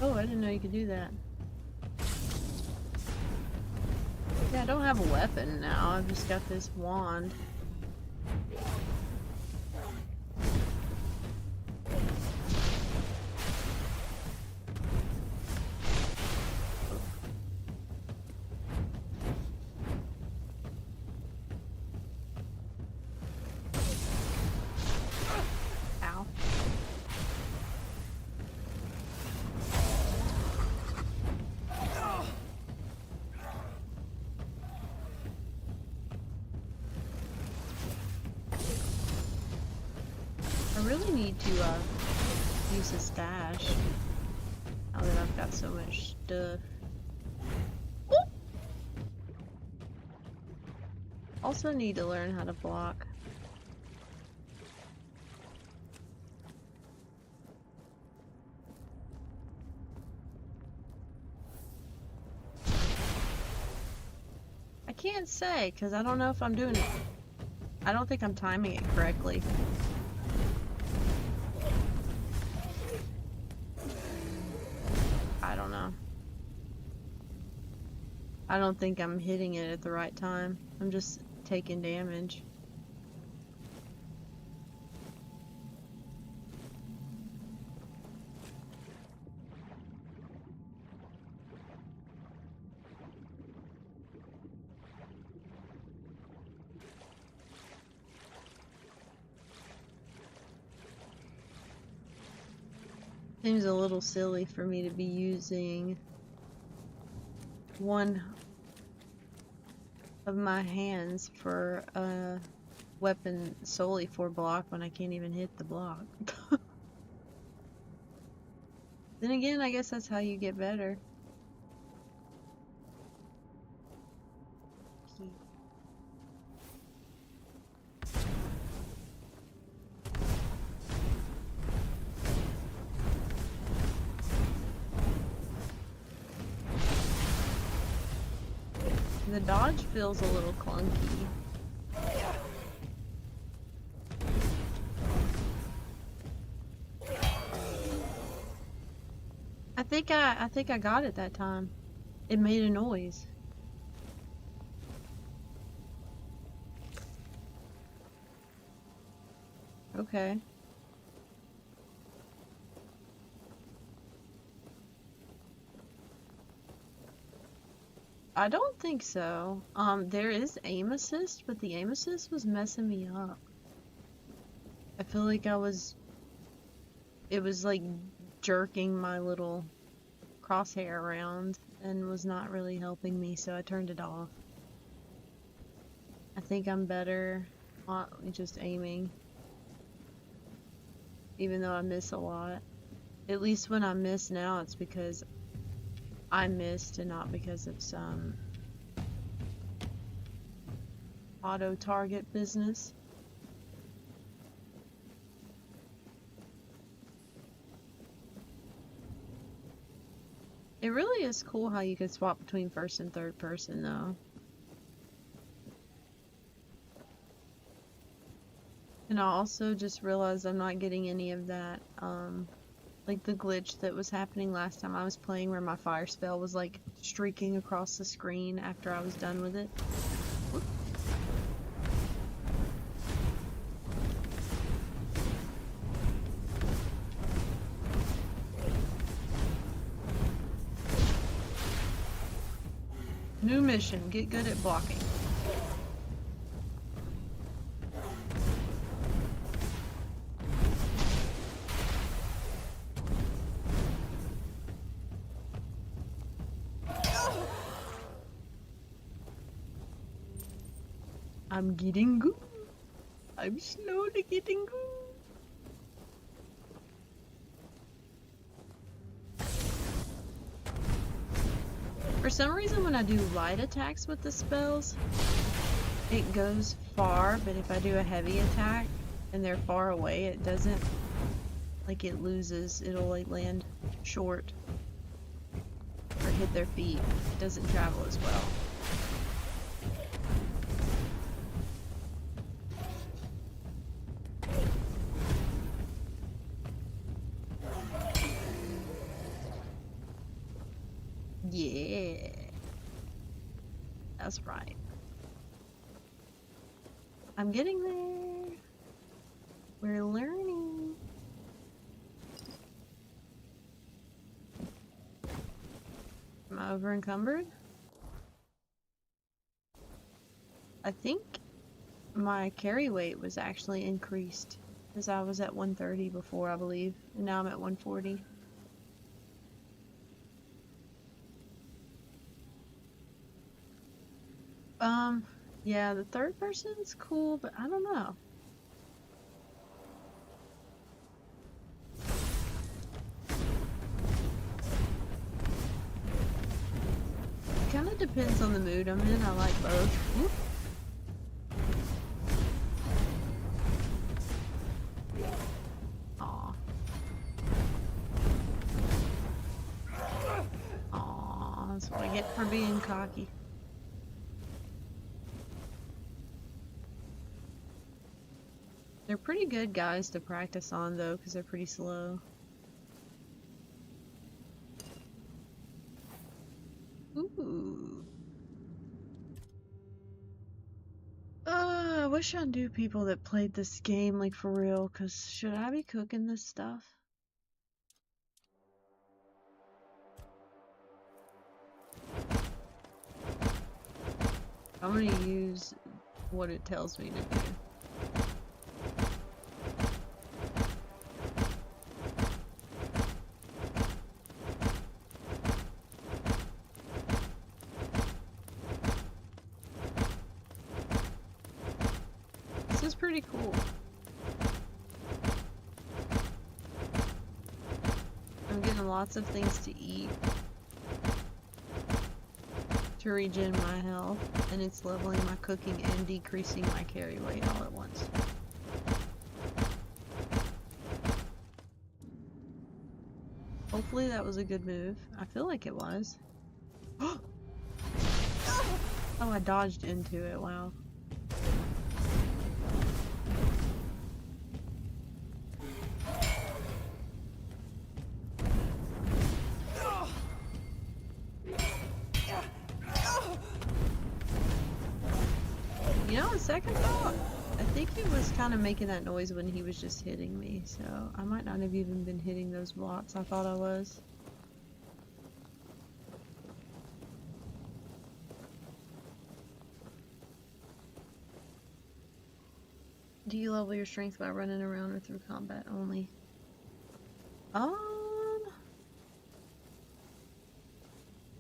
Oh, I didn't know you could do that. Yeah, I don't have a weapon now. I've just got this wand. Ow. need to use a stash now that I've got so much stuff. Ooh! Also need to learn how to block. I can't say, because I don't know if I'm doing it. I don't think I'm timing it correctly. I don't know. I don't think I'm hitting it at the right time. I'm just taking damage. Seems a little silly for me to be using one of my hands for a weapon solely for block when I can't even hit the block. Then again, I guess that's how you get better. The dodge feels a little clunky. I think I got it that time. It made a noise. Okay. I don't think so. There is aim assist, but the aim assist was messing me up. I feel like it was like jerking my little crosshair around and was not really helping me, so I turned it off. I think I'm better on just aiming, even though I miss a lot. At least when I miss now, it's because I missed and not because of some auto target business. It really is cool how you can swap between first and third person though. And I also just realized I'm not getting any of that, like the glitch that was happening last time I was playing where my fire spell was like streaking across the screen after I was done with it. Whoop. New mission, get good at blocking. I'm getting good. I'm slowly getting good. For some reason, when I do light attacks with the spells, it goes far, but if I do a heavy attack and they're far away, it doesn't, like it loses, it'll like land short or hit their feet. It doesn't travel as well. Yeah, that's right. I'm getting there. We're learning. Am I over encumbered? I think my carry weight was actually increased because I was at 130 before, I believe, and now I'm at 140. Yeah, the third person's cool, but I don't know. kind of depends on the mood I'm in. I like both. Whoop. Aw. Aw, that's what I get for being cocky. They're pretty good guys to practice on, though, because they're pretty slow. Ooh. I wish I knew people that played this game, like, for real, because should I be cooking this stuff? I'm gonna use what it tells me to do. This is pretty cool. I'm getting lots of things to eat to regen my health, and it's leveling my cooking and decreasing my carry weight all at once. Hopefully that was a good move. I feel like it was. Oh, I dodged into it. Wow. You know, on second thought, I think he was kind of making that noise when he was just hitting me, so I might not have even been hitting those blocks I thought I was. Do you level your strength by running around or through combat only?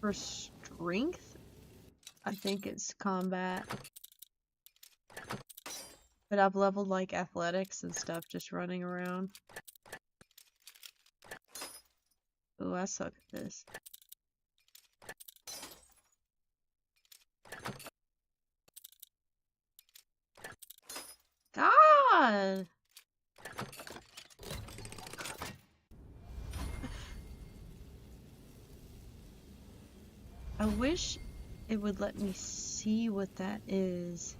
For strength, I think it's combat. But I've leveled like athletics and stuff just running around. Ooh, I suck at this. God! I wish it would let me see what that is.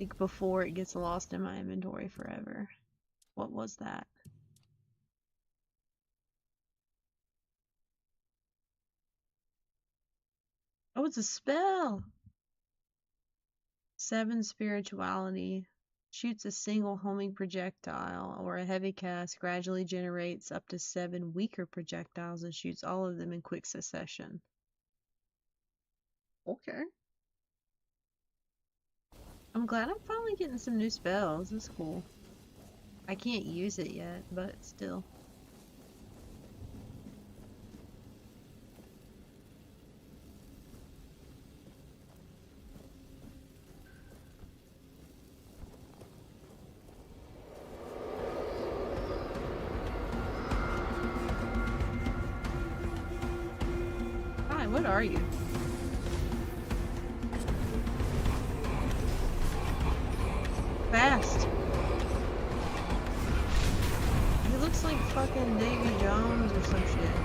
Like before it gets lost in my inventory forever. What was that? Oh, it's a spell! 7 spirituality. Shoots a single homing projectile or a heavy cast, gradually generates up to 7 weaker projectiles and shoots all of them in quick succession. Okay. I'm glad I'm finally getting some new spells. That's cool. I can't use it yet, but still. Hi, what are you? Fast. He looks like fucking Davy Jones or some shit.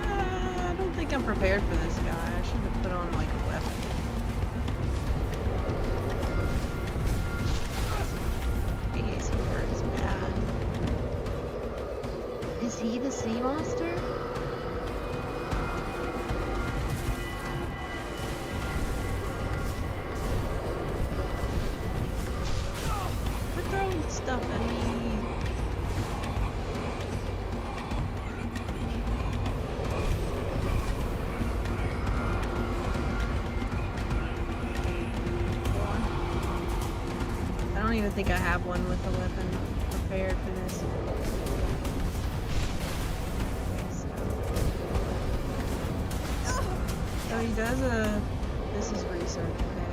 I don't think I'm prepared for this guy. I should have put on like a weapon. Jeez, he hurts bad. Is he the sea monster? Stuff at me. I don't even think I have one with a weapon prepared for this. Okay, so he does a... This is research, okay.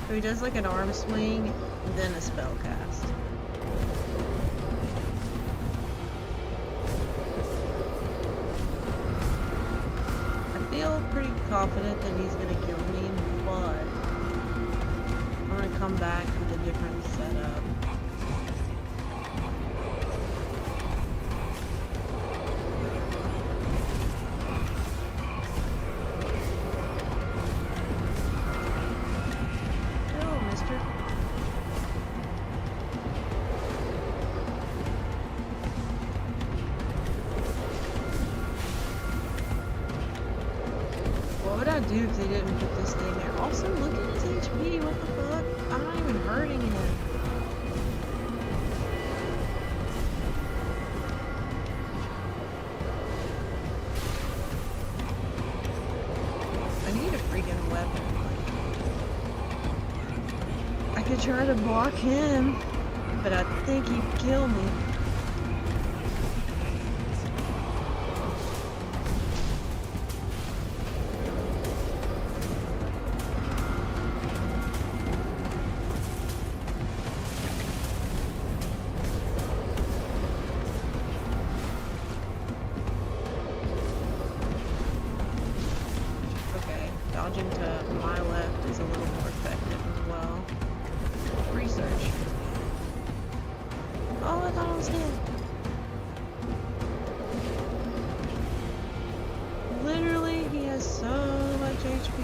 So he does like an arm swing, then a spell cast. I feel pretty confident that he's gonna kill me, but I'm gonna come back with a different setup. Oh, mister. What would I do if they didn't put this thing there? Also, look at his HP. What the fuck? I'm not even hurting him. I need a freaking weapon. I could try to block him, but I think he'd kill me. Okay, dodging to my left is a little more effective as well. Research. Oh, I thought I was dead. Literally, he has so much HP.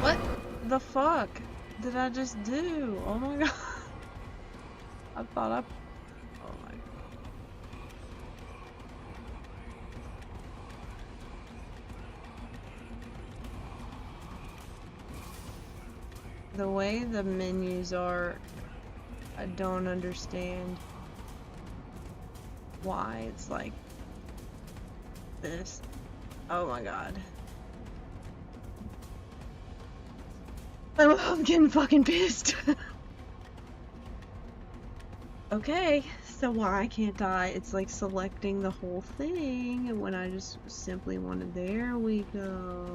What the fuck did I just do? Oh my god. I thought I... Oh my god. The way the menus are, I don't understand why it's like this. Oh my god. I'm getting fucking pissed. Okay, so why can't I? It's like selecting the whole thing when I just simply wanted. There we go.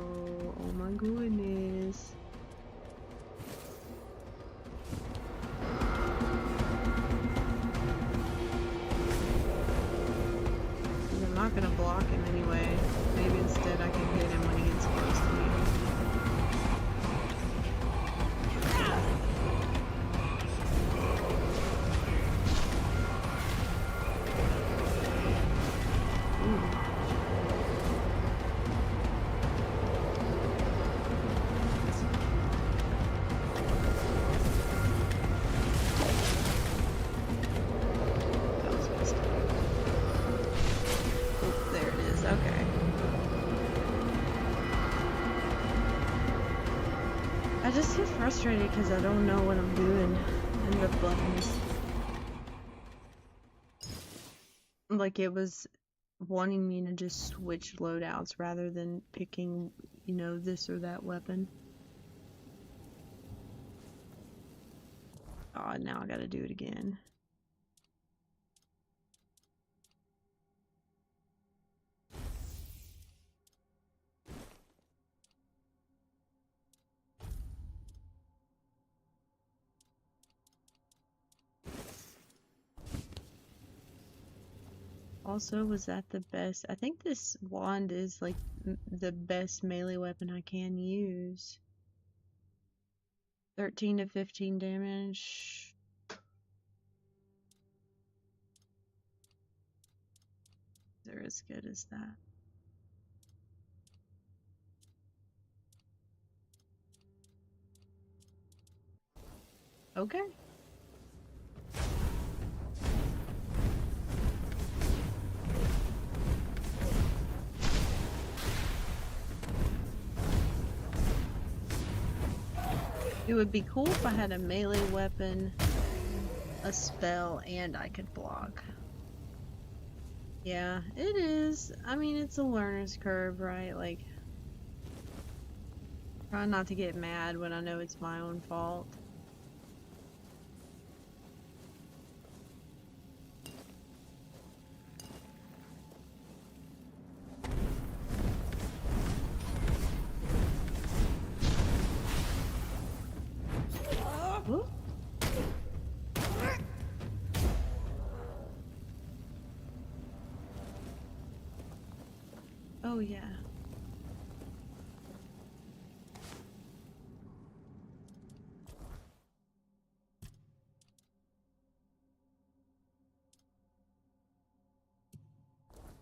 Oh my goodness. I'm not gonna block him anyway. Maybe instead I can hit him when he gets close to me. That was messed up. Oh, there it is. Okay. I just get frustrated because I don't know what I'm doing in the buttons. Like it was wanting me to just switch loadouts rather than picking, you know, this or that weapon. Oh, now I gotta do it again. Also, was that the best? I think this wand is like the best melee weapon I can use. 13 to 15 damage. They're as good as that. Okay. It would be cool if I had a melee weapon, a spell, and I could block. Yeah, it is. I mean, it's a learner's curve, right? Like, try not to get mad when I know it's my own fault. Whoop. Oh, yeah.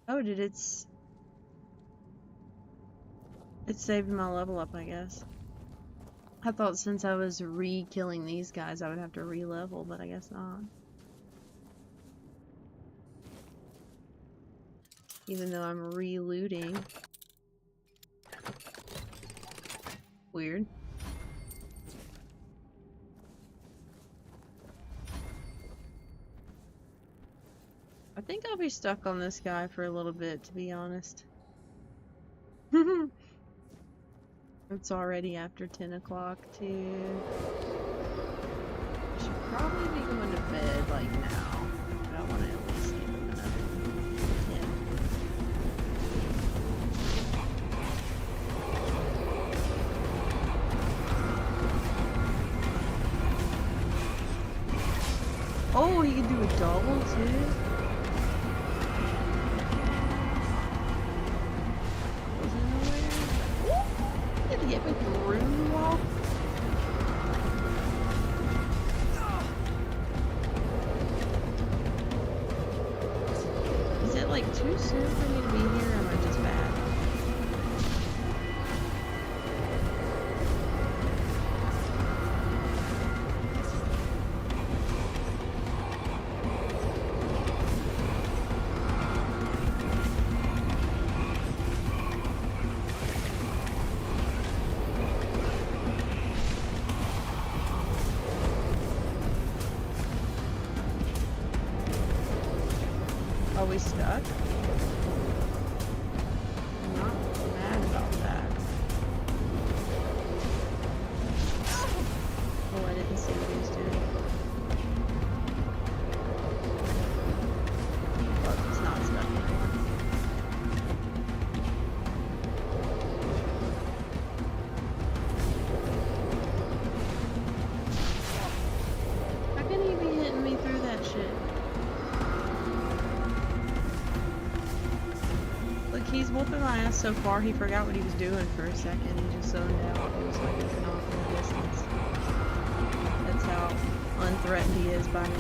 Oh, it's saving my level up, I guess. I thought since I was re-killing these guys, I would have to re-level, but I guess not. Even though I'm re-looting. Weird. I think I'll be stuck on this guy for a little bit, to be honest. It's already after 10 o'clock, too. I should probably be going to bed, like, now. But I want to at least give him another 10. Oh, you can do a double, too? Get me through the wall. Is it like too soon for me to be here, or am I just bad? Are we stuck? I'm not mad about that. Oh, I didn't see what he was doing. But it's not stuck anymore. How can he be hitting me through that shit? He's whooping my ass so far, he forgot what he was doing for a second. He just zoned out. He was like looking off in the distance. That's how unthreatened he is by me.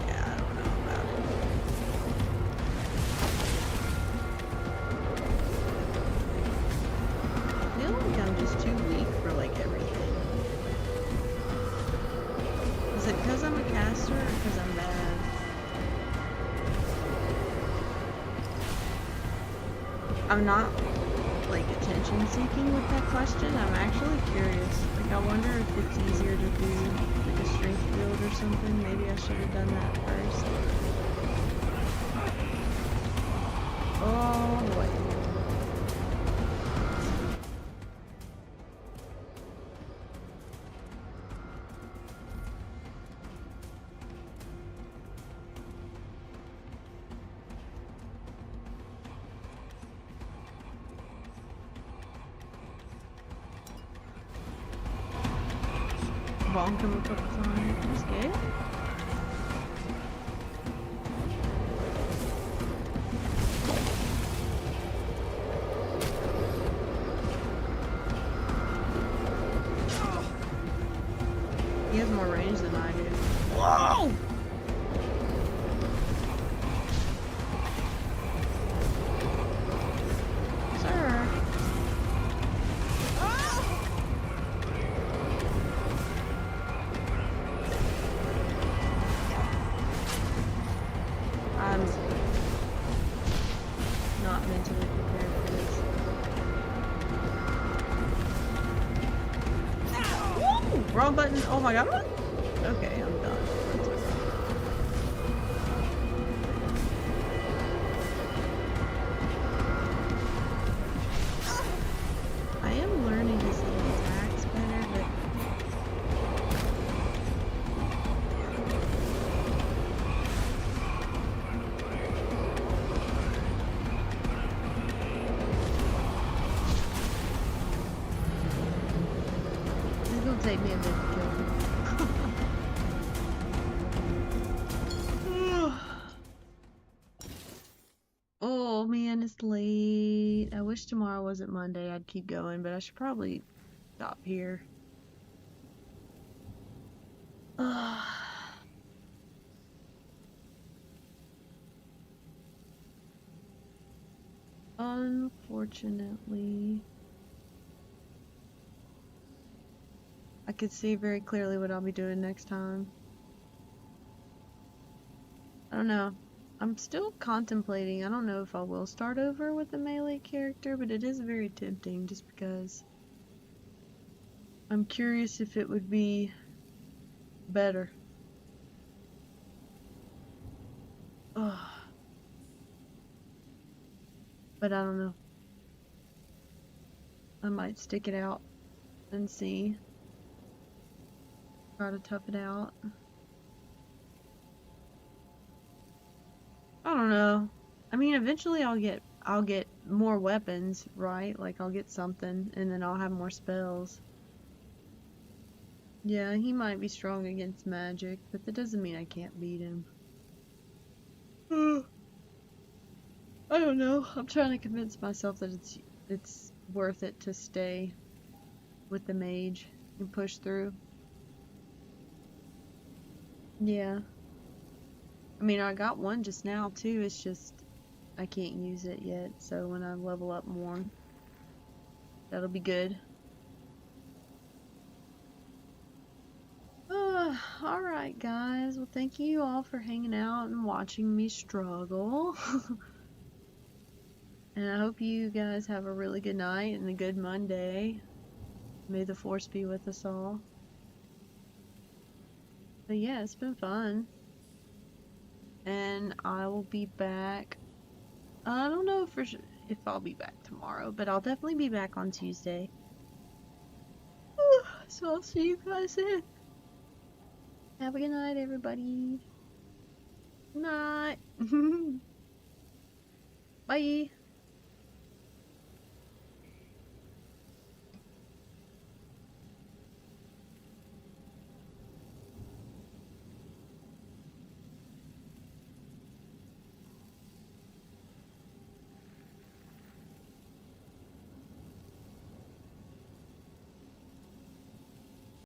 Yeah, I don't know about it. I feel like I'm just too weak for like everything. Is it because I'm a caster or because I'm bad? I'm not like attention seeking with that question. I'm actually curious. Like I wonder if it's easier to do like a strength build or something. Maybe I should have done that first. Oh boy. Bonk him a couple times. He's good. He has more range than I do. Whoa! Sir. I'm not mentally prepared for this. Woo! Wrong button. Oh my god. Okay, I'm done. I am learning his attacks better, but it's gonna take me a bit to kill him. Oh man, it's late. I wish tomorrow wasn't Monday. I'd keep going, but I should probably stop here. Unfortunately, I could see very clearly what I'll be doing next time. I don't know. I'm still contemplating. I don't know if I will start over with the melee character, but it is very tempting just because I'm curious if it would be better. Ugh. But I don't know. I might stick it out and see. Try to tough it out. I don't know. I mean, eventually I'll get more weapons, right? Like I'll get something and then I'll have more spells. Yeah, he might be strong against magic, but that doesn't mean I can't beat him. I don't know. I'm trying to convince myself that it's worth it to stay with the mage and push through. Yeah. I mean, I got one just now too. It's just I can't use it yet. So when I level up more, that'll be good. Alright guys, well thank you all for hanging out and watching me struggle. And I hope you guys have a really good night and a good Monday. May the force be with us all. But yeah, it's been fun. And I will be back. I don't know if I'll be back tomorrow, but I'll definitely be back on Tuesday. So I'll see you guys then. Have a good night, everybody. Night. Bye.